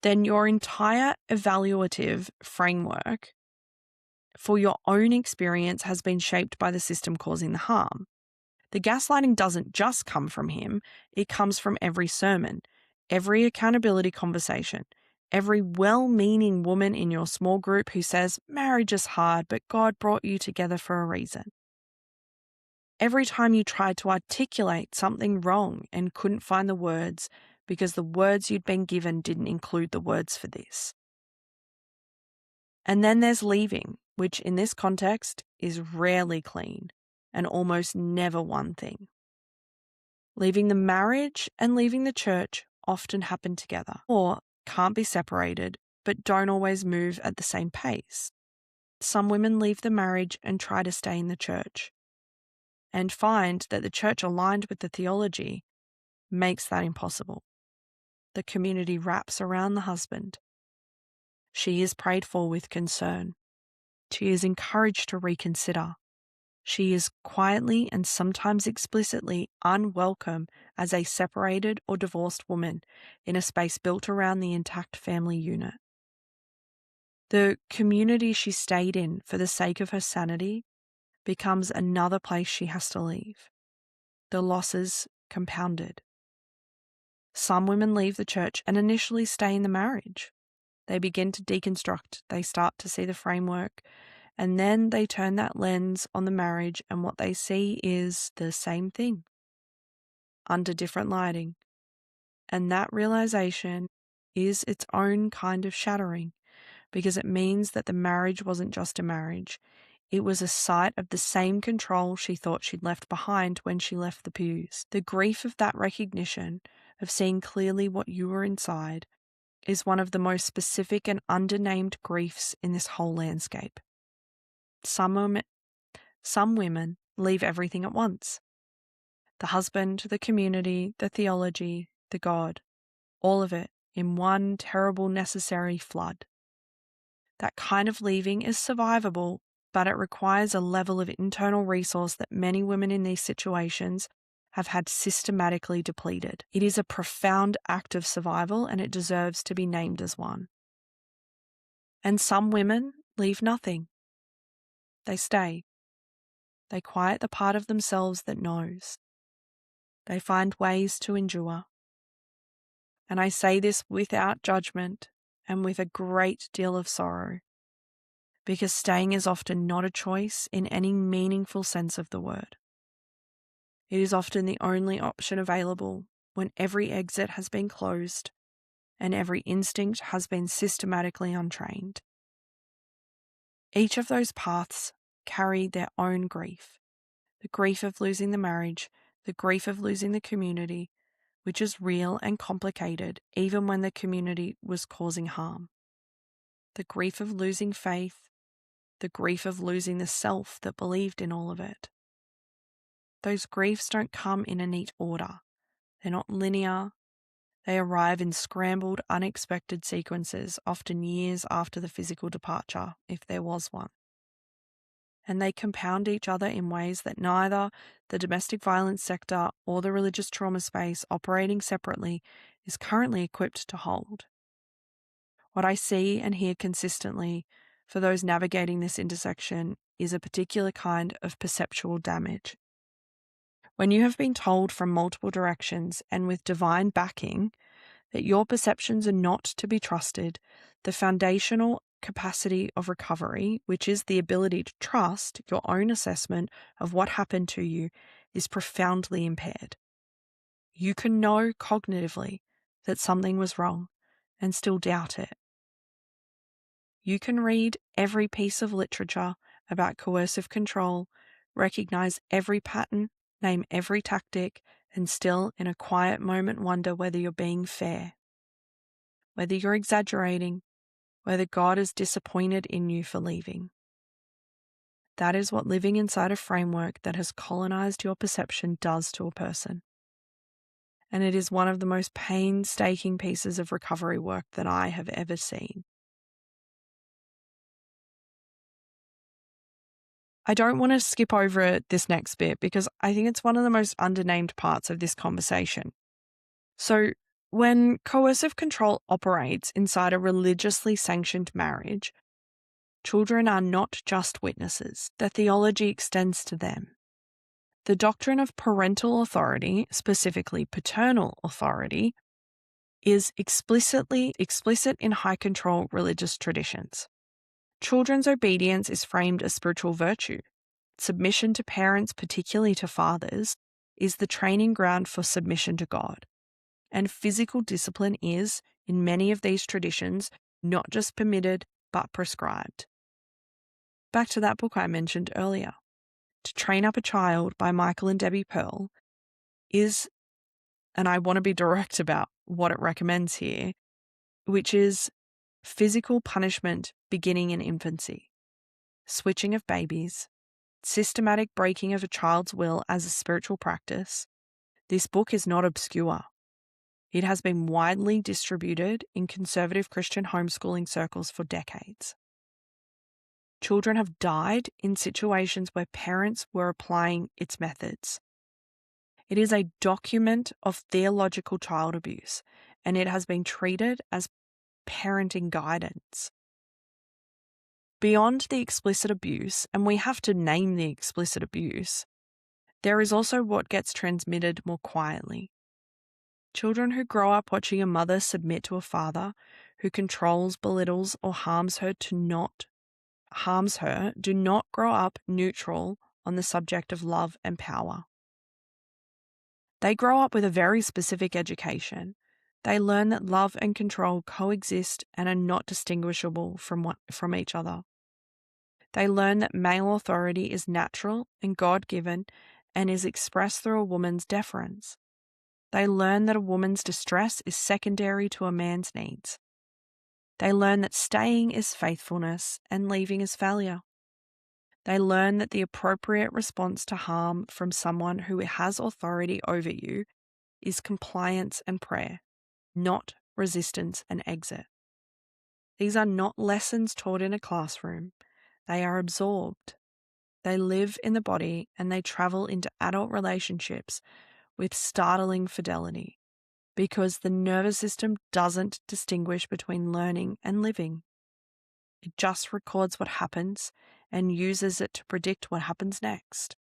then your entire evaluative framework for your own experience has been shaped by the system causing the harm. The gaslighting doesn't just come from him, it comes from every sermon, every accountability conversation, every well-meaning woman in your small group who says, marriage is hard, but God brought you together for a reason. Every time you tried to articulate something wrong and couldn't find the words because the words you'd been given didn't include the words for this. And then there's leaving, which in this context is rarely clean and almost never one thing. Leaving the marriage and leaving the church often happen together or can't be separated, but don't always move at the same pace. Some women leave the marriage and try to stay in the church and find that the church aligned with the theology makes that impossible. The community wraps around the husband. She is prayed for with concern. She is encouraged to reconsider. She is quietly and sometimes explicitly unwelcome as a separated or divorced woman in a space built around the intact family unit. The community she stayed in for the sake of her sanity becomes another place she has to leave. The losses compounded. Some women leave the church and initially stay in the marriage. They begin to deconstruct. They start to see the framework. And then they turn that lens on the marriage and what they see is the same thing under different lighting. And that realization is its own kind of shattering because it means that the marriage wasn't just a marriage. It was a site of the same control she thought she'd left behind when she left the pews. The grief of that recognition, of seeing clearly what you were inside, is one of the most specific and undernamed griefs in this whole landscape. Some women leave everything at once. The husband, the community, the theology, the God, all of it in one terrible necessary flood. That kind of leaving is survivable, but it requires a level of internal resource that many women in these situations have had systematically depleted. It is a profound act of survival and it deserves to be named as one. And some women leave nothing. They stay. They quiet the part of themselves that knows. They find ways to endure. And I say this without judgment and with a great deal of sorrow, because staying is often not a choice in any meaningful sense of the word. It is often the only option available when every exit has been closed and every instinct has been systematically untrained. Each of those paths carry their own grief. The grief of losing the marriage, the grief of losing the community, which is real and complicated even when the community was causing harm. The grief of losing faith, the grief of losing the self that believed in all of it. Those griefs don't come in a neat order. They're not linear. They arrive in scrambled, unexpected sequences, often years after the physical departure, if there was one. And they compound each other in ways that neither the domestic violence sector or the religious trauma space operating separately is currently equipped to hold. What I see and hear consistently for those navigating this intersection is a particular kind of perceptual damage. When you have been told from multiple directions and with divine backing that your perceptions are not to be trusted, the foundational capacity of recovery, which is the ability to trust your own assessment of what happened to you, is profoundly impaired. You can know cognitively that something was wrong and still doubt it. You can read every piece of literature about coercive control, recognize every pattern, name every tactic, and still in a quiet moment wonder whether you're being fair, whether you're exaggerating, whether God is disappointed in you for leaving. That is what living inside a framework that has colonized your perception does to a person. And it is one of the most painstaking pieces of recovery work that I have ever seen. I don't want to skip over this next bit because I think it's one of the most undernamed parts of this conversation. So When coercive control operates inside a religiously sanctioned marriage, children are not just witnesses. The theology extends to them. The doctrine of parental authority, specifically paternal authority, is explicit in high control religious traditions. Children's obedience is framed as spiritual virtue. Submission to parents, particularly to fathers, is the training ground for submission to God. And physical discipline is, in many of these traditions, not just permitted, but prescribed. Back to that book I mentioned earlier, To Train Up a Child by Michael and Debbie Pearl is, and I want to be direct about what it recommends here, which is physical punishment beginning in infancy, switching of babies, systematic breaking of a child's will as a spiritual practice. This book is not obscure. It has been widely distributed in conservative Christian homeschooling circles for decades. Children have died in situations where parents were applying its methods. It is a document of theological child abuse, and it has been treated as parenting guidance. Beyond the explicit abuse, and we have to name the explicit abuse, there is also what gets transmitted more quietly. Children who grow up watching a mother submit to a father who controls, belittles, or harms her do not grow up neutral on the subject of love and power. They grow up with a very specific education. They learn that love and control coexist and are not distinguishable from each other. They learn that male authority is natural and God-given and is expressed through a woman's deference. They learn that a woman's distress is secondary to a man's needs. They learn that staying is faithfulness and leaving is failure. They learn that the appropriate response to harm from someone who has authority over you is compliance and prayer, not resistance and exit. These are not lessons taught in a classroom. They are absorbed. They live in the body and they travel into adult relationships with startling fidelity, because the nervous system doesn't distinguish between learning and living. It just records what happens and uses it to predict what happens next.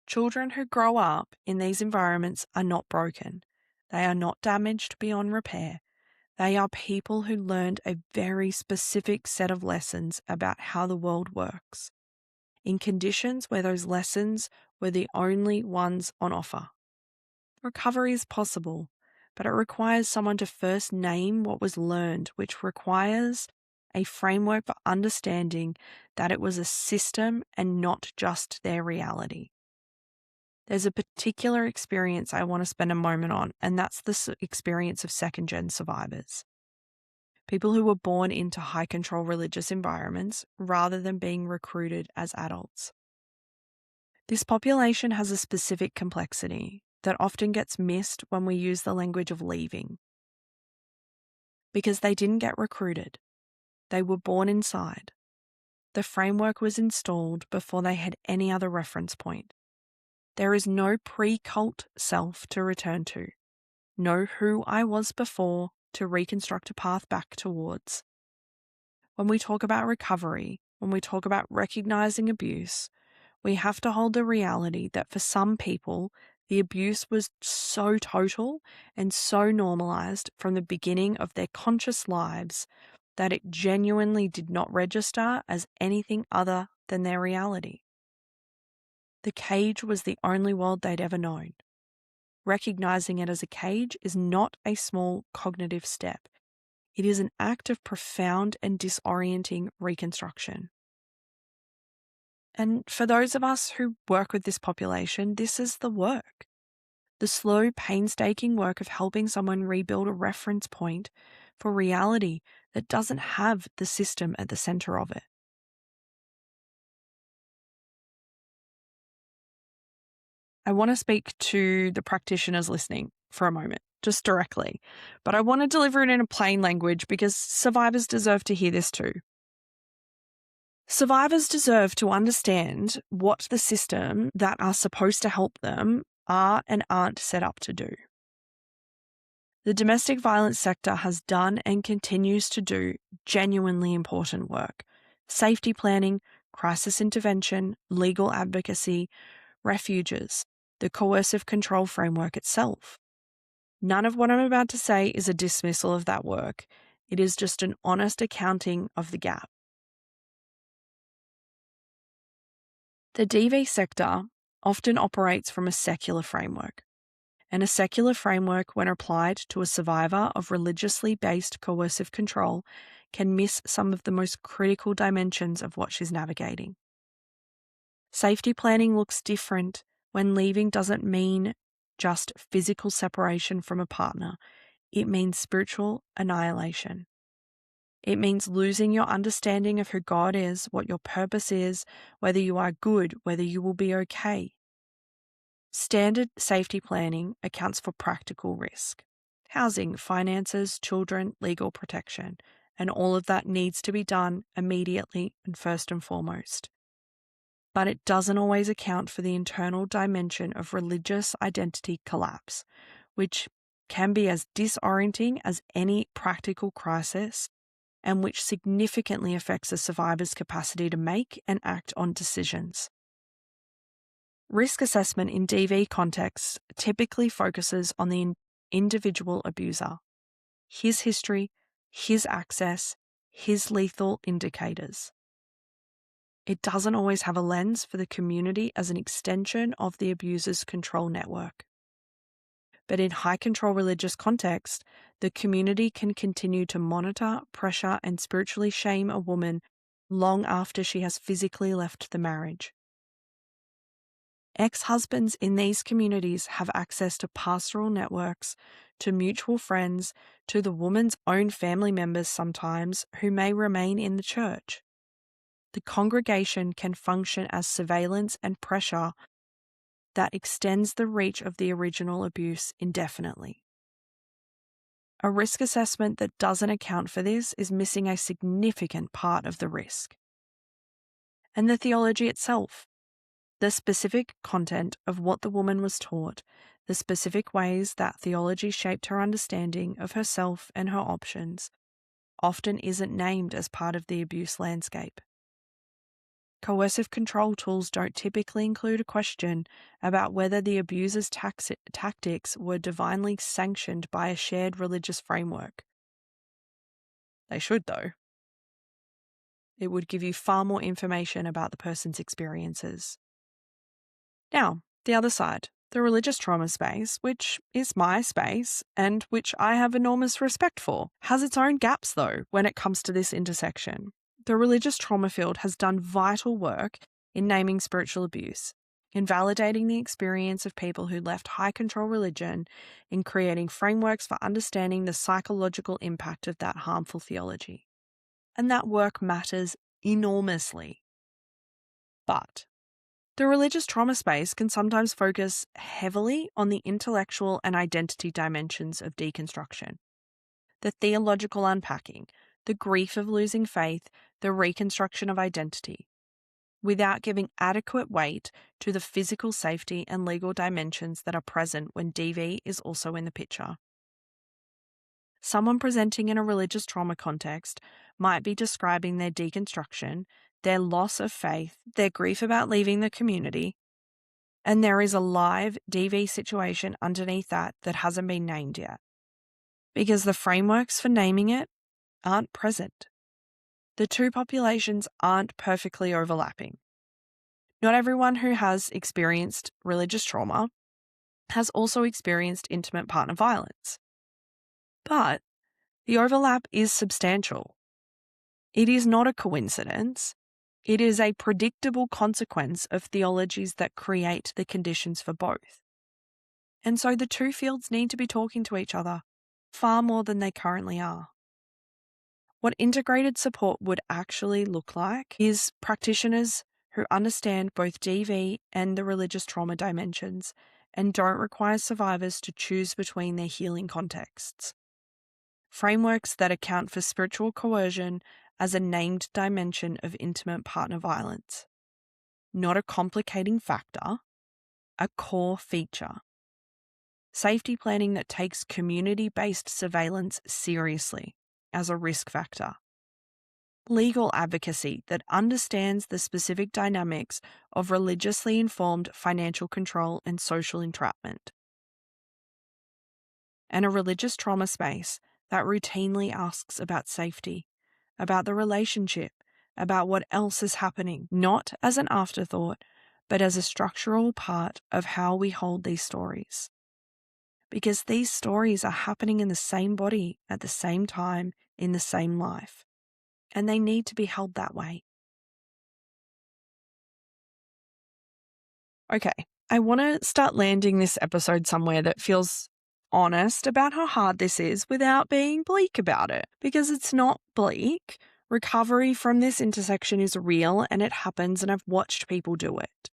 Children who grow up in these environments are not broken. They are not damaged beyond repair. They are people who learned a very specific set of lessons about how the world works, in conditions where those lessons were the only ones on offer. Recovery is possible, but it requires someone to first name what was learned, which requires a framework for understanding that it was a system and not just their reality. There's a particular experience I want to spend a moment on, and that's the experience of second-gen survivors. People who were born into high-control religious environments rather than being recruited as adults. This population has a specific complexity that often gets missed when we use the language of leaving. Because they didn't get recruited. They were born inside. The framework was installed before they had any other reference point. There is no pre-cult self to return to. No who I was before to reconstruct a path back towards. When we talk about recovery, when we talk about recognizing abuse, we have to hold the reality that for some people, the abuse was so total and so normalized from the beginning of their conscious lives that it genuinely did not register as anything other than their reality. The cage was the only world they'd ever known. Recognizing it as a cage is not a small cognitive step. It is an act of profound and disorienting reconstruction. And for those of us who work with this population, this is the work. The slow, painstaking work of helping someone rebuild a reference point for reality that doesn't have the system at the center of it. I want to speak to the practitioners listening for a moment, just directly, but I want to deliver it in a plain language because survivors deserve to hear this too. Survivors deserve to understand what the system that are supposed to help them are and aren't set up to do. The domestic violence sector has done and continues to do genuinely important work. Safety planning, crisis intervention, legal advocacy, refuges, the coercive control framework itself. None of what I'm about to say is a dismissal of that work. It is just an honest accounting of the gap. The DV sector often operates from a secular framework, and a secular framework, when applied to a survivor of religiously based coercive control, can miss some of the most critical dimensions of what she's navigating. Safety planning looks different when leaving doesn't mean just physical separation from a partner. It means spiritual annihilation. It means losing your understanding of who God is, what your purpose is, whether you are good, whether you will be okay. Standard safety planning accounts for practical risk. Housing, finances, children, legal protection, and all of that needs to be done immediately and first and foremost. But it doesn't always account for the internal dimension of religious identity collapse, which can be as disorienting as any practical crisis and which significantly affects a survivor's capacity to make and act on decisions. Risk assessment in DV contexts typically focuses on the individual abuser, his history, his access, his lethal indicators. It doesn't always have a lens for the community as an extension of the abuser's control network. But in high control religious context, the community can continue to monitor, pressure, and spiritually shame a woman long after she has physically left the marriage. Ex-husbands in these communities have access to pastoral networks, to mutual friends, to the woman's own family members sometimes who may remain in the church. The congregation can function as surveillance and pressure that extends the reach of the original abuse indefinitely. A risk assessment that doesn't account for this is missing a significant part of the risk. And the theology itself, the specific content of what the woman was taught, the specific ways that theology shaped her understanding of herself and her options, often isn't named as part of the abuse landscape. Coercive control tools don't typically include a question about whether the abuser's tactics were divinely sanctioned by a shared religious framework. They should, though. It would give you far more information about the person's experiences. Now, the other side, the religious trauma space, which is my space and which I have enormous respect for, has its own gaps, though, when it comes to this intersection. The religious trauma field has done vital work in naming spiritual abuse, in validating the experience of people who left high control religion, in creating frameworks for understanding the psychological impact of that harmful theology. And that work matters enormously. But the religious trauma space can sometimes focus heavily on the intellectual and identity dimensions of deconstruction. The theological unpacking, the grief of losing faith, the reconstruction of identity, without giving adequate weight to the physical safety and legal dimensions that are present when DV is also in the picture. Someone presenting in a religious trauma context might be describing their deconstruction, their loss of faith, their grief about leaving the community, and there is a live DV situation underneath that hasn't been named yet, because the frameworks for naming it aren't present. The two populations aren't perfectly overlapping. Not everyone who has experienced religious trauma has also experienced intimate partner violence. But the overlap is substantial. It is not a coincidence. It is a predictable consequence of theologies that create the conditions for both. And so the two fields need to be talking to each other far more than they currently are. What integrated support would actually look like is practitioners who understand both DV and the religious trauma dimensions and don't require survivors to choose between their healing contexts. Frameworks that account for spiritual coercion as a named dimension of intimate partner violence, not a complicating factor, a core feature. Safety planning that takes community-based surveillance seriously as a risk factor. Legal advocacy that understands the specific dynamics of religiously informed financial control and social entrapment. And a religious trauma space that routinely asks about safety, about the relationship, about what else is happening, not as an afterthought, but as a structural part of how we hold these stories. Because these stories are happening in the same body at the same time in the same life, and they need to be held that way. Okay, I want to start landing this episode somewhere that feels honest about how hard this is without being bleak about it, because it's not bleak. Recovery from this intersection is real and it happens, and I've watched people do it.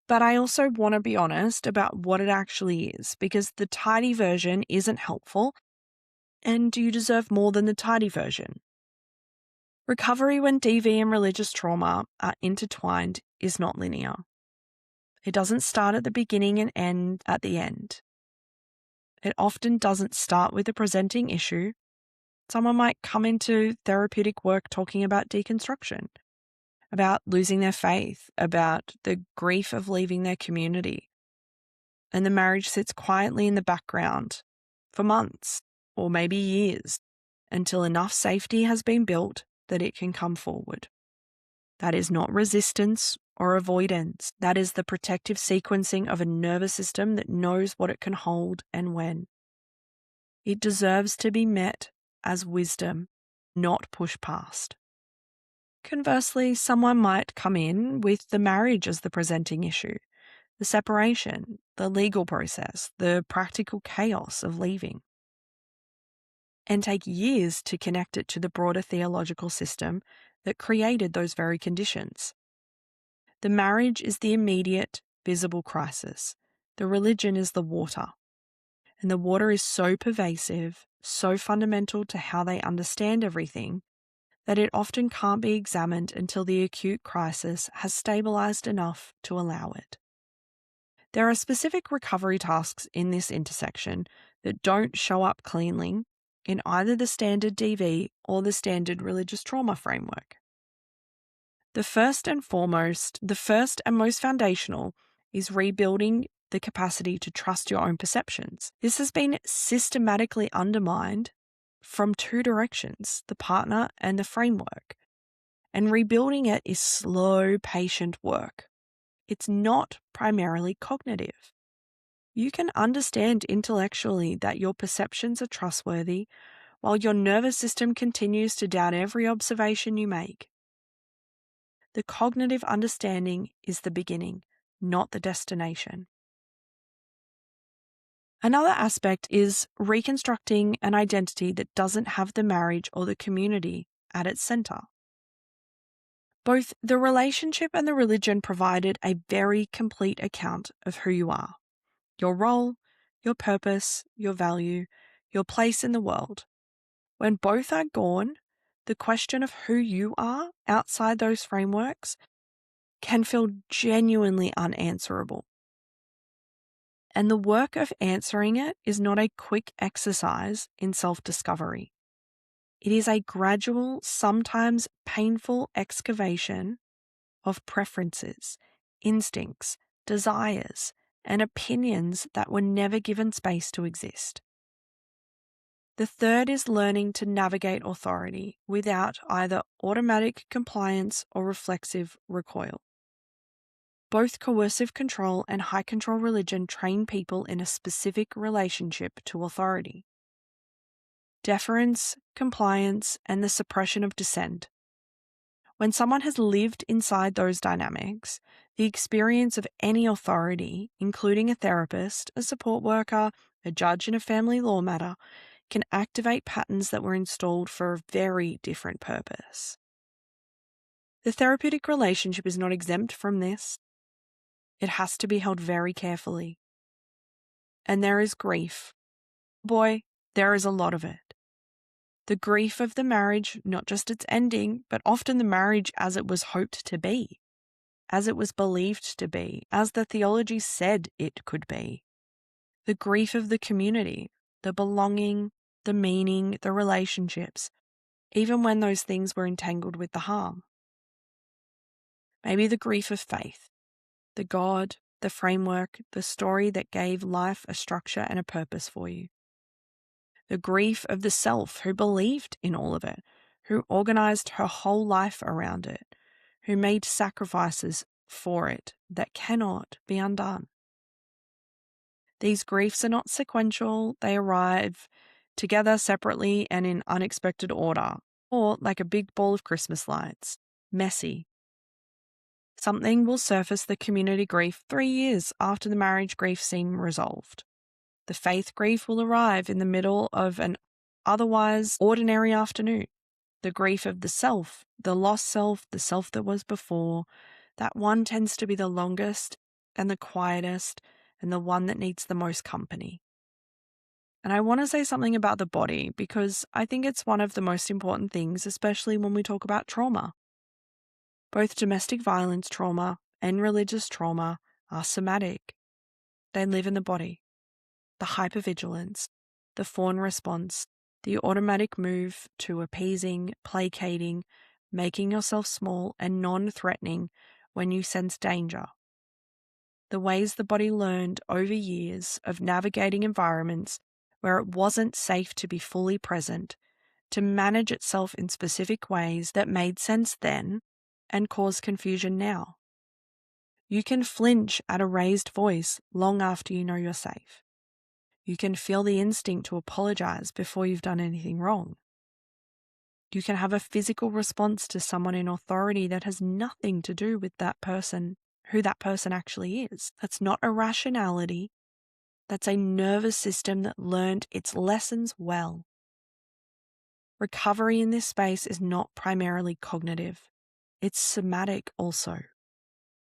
But I also want to be honest about what it actually is, because the tidy version isn't helpful, and you deserve more than the tidy version. Recovery when DV and religious trauma are intertwined is not linear. It doesn't start at the beginning and end at the end. It often doesn't start with a presenting issue. Someone might come into therapeutic work talking about deconstruction, about losing their faith, about the grief of leaving their community. And the marriage sits quietly in the background for months or maybe years until enough safety has been built that it can come forward. That is not resistance or avoidance. That is the protective sequencing of a nervous system that knows what it can hold and when. It deserves to be met as wisdom, not pushed past. Conversely, someone might come in with the marriage as the presenting issue, the separation, the legal process, the practical chaos of leaving, and take years to connect it to the broader theological system that created those very conditions. The marriage is the immediate, visible crisis. The religion is the water. And the water is so pervasive, so fundamental to how they understand everything, that it often can't be examined until the acute crisis has stabilized enough to allow it. There are specific recovery tasks in this intersection that don't show up cleanly in either the standard DV or the standard religious trauma framework. The first and most foundational is rebuilding the capacity to trust your own perceptions. This has been systematically undermined from two directions, the partner and the framework. And rebuilding it is slow, patient work. It's not primarily cognitive. You can understand intellectually that your perceptions are trustworthy while your nervous system continues to doubt every observation you make. The cognitive understanding is the beginning, not the destination. Another aspect is reconstructing an identity that doesn't have the marriage or the community at its center. Both the relationship and the religion provided a very complete account of who you are, your role, your purpose, your value, your place in the world. When both are gone, the question of who you are outside those frameworks can feel genuinely unanswerable. And the work of answering it is not a quick exercise in self-discovery. It is a gradual, sometimes painful excavation of preferences, instincts, desires, and opinions that were never given space to exist. The third is learning to navigate authority without either automatic compliance or reflexive recoil. Both coercive control and high control religion train people in a specific relationship to authority. Deference, compliance, and the suppression of dissent. When someone has lived inside those dynamics, the experience of any authority, including a therapist, a support worker, a judge in a family law matter, can activate patterns that were installed for a very different purpose. The therapeutic relationship is not exempt from this. It has to be held very carefully. And there is grief. Boy, there is a lot of it. The grief of the marriage, not just its ending, but often the marriage as it was hoped to be. as it was believed to be, as the theology said it could be. The grief of the community, the belonging, the meaning, the relationships, even when those things were entangled with the harm. Maybe the grief of faith, the God, the framework, the story that gave life a structure and a purpose for you. The grief of the self who believed in all of it, who organized her whole life around it, who made sacrifices for it that cannot be undone. These griefs are not sequential, they arrive together separately and in unexpected order, or like a big ball of Christmas lights, messy. Something will surface the community grief 3 years after the marriage grief seemed resolved. The faith grief will arrive in the middle of an otherwise ordinary afternoon. The grief of the self, the lost self, the self that was before, that one tends to be the longest and the quietest and the one that needs the most company. And I want to say something about the body because I think it's one of the most important things, especially when we talk about trauma. Both domestic violence trauma and religious trauma are somatic. They live in the body. The hypervigilance, the fawn response, the automatic move to appeasing, placating, making yourself small and non-threatening when you sense danger. The ways the body learned over years of navigating environments where it wasn't safe to be fully present, to manage itself in specific ways that made sense then and cause confusion now. You can flinch at a raised voice long after you know you're safe. You can feel the instinct to apologize before you've done anything wrong. You can have a physical response to someone in authority that has nothing to do with that person, who that person actually is. That's not irrationality. That's a nervous system that learned its lessons well. Recovery in this space is not primarily cognitive. It's somatic also.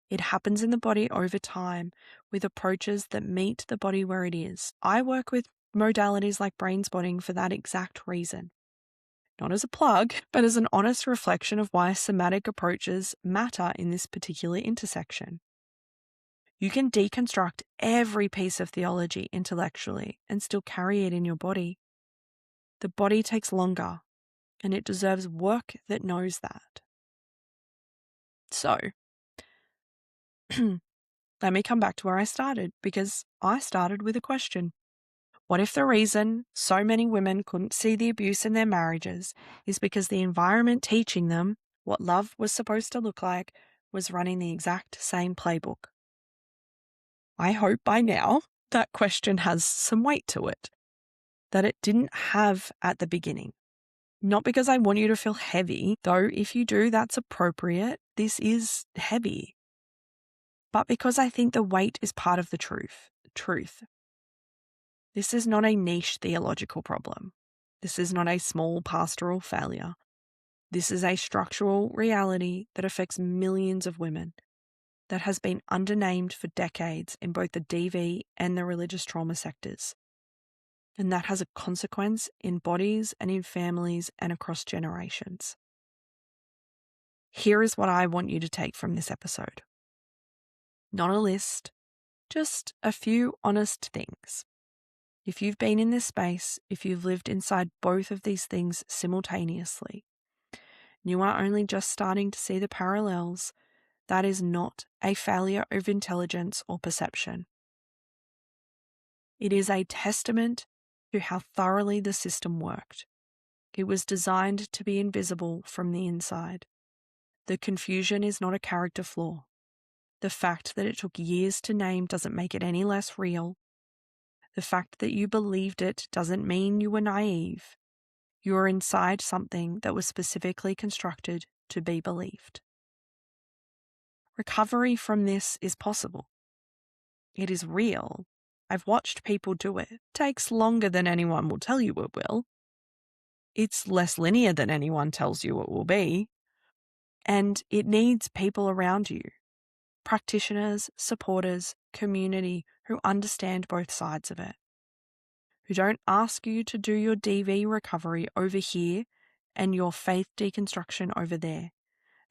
It happens in the body over time with approaches that meet the body where it is. I work with modalities like brain spotting for that exact reason. Not as a plug, but as an honest reflection of why somatic approaches matter in this particular intersection. You can deconstruct every piece of theology intellectually and still carry it in your body. The body takes longer, and it deserves work that knows that. So, let me come back to where I started, because I started with a question. What if the reason so many women couldn't see the abuse in their marriages is because the environment teaching them what love was supposed to look like was running the exact same playbook? I hope by now that question has some weight to it, that it didn't have at the beginning. Not because I want you to feel heavy, though if you do, that's appropriate. This is heavy. But because I think the weight is part of the truth. This is not a niche theological problem. This is not a small pastoral failure. This is a structural reality that affects millions of women, that has been undernamed for decades in both the DV and the religious trauma sectors. And that has a consequence in bodies and in families and across generations. Here is what I want you to take from this episode. Not a list, just a few honest things. If you've been in this space, if you've lived inside both of these things simultaneously, you are only just starting to see the parallels, that is not a failure of intelligence or perception. It is a testament to how thoroughly the system worked. It was designed to be invisible from the inside. The confusion is not a character flaw. The fact that it took years to name doesn't make it any less real. The fact that you believed it doesn't mean you were naive. You are inside something that was specifically constructed to be believed. Recovery from this is possible. It is real. I've watched people do it. It takes longer than anyone will tell you it will. It's less linear than anyone tells you it will be. And it needs people around you. Practitioners, supporters, community who understand both sides of it. Who don't ask you to do your DV recovery over here and your faith deconstruction over there.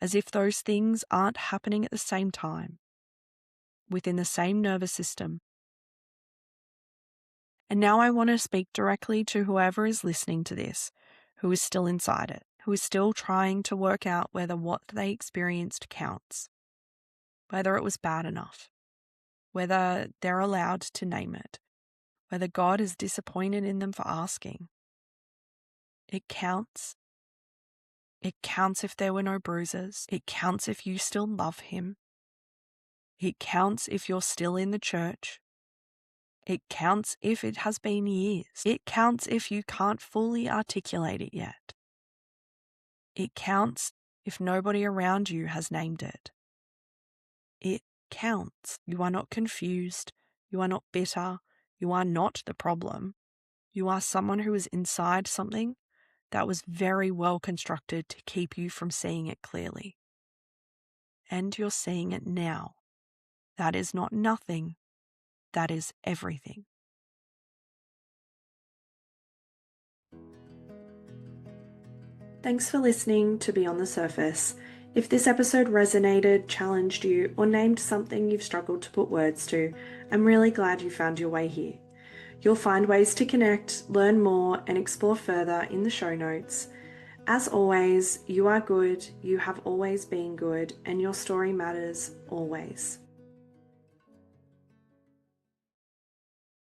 as if those things aren't happening at the same time, within the same nervous system. And now I want to speak directly to whoever is listening to this, who is still inside it, who is still trying to work out whether what they experienced counts, whether it was bad enough, whether they're allowed to name it, whether God is disappointed in them for asking. It counts. It counts if there were no bruises. It counts if you still love Him. It counts if you're still in the church. It counts if it has been years. It counts if you can't fully articulate it yet. It counts if nobody around you has named it. It counts. You are not confused. You are not bitter. You are not the problem. You are someone who is inside something that was very well constructed to keep you from seeing it clearly. And you're seeing it now. That is not nothing. That is everything. Thanks for listening to Beyond the Surface. If this episode resonated, challenged you, or named something you've struggled to put words to, I'm really glad you found your way here. You'll find ways to connect, learn more, and explore further in the show notes. As always, you are good, you have always been good, and your story matters always.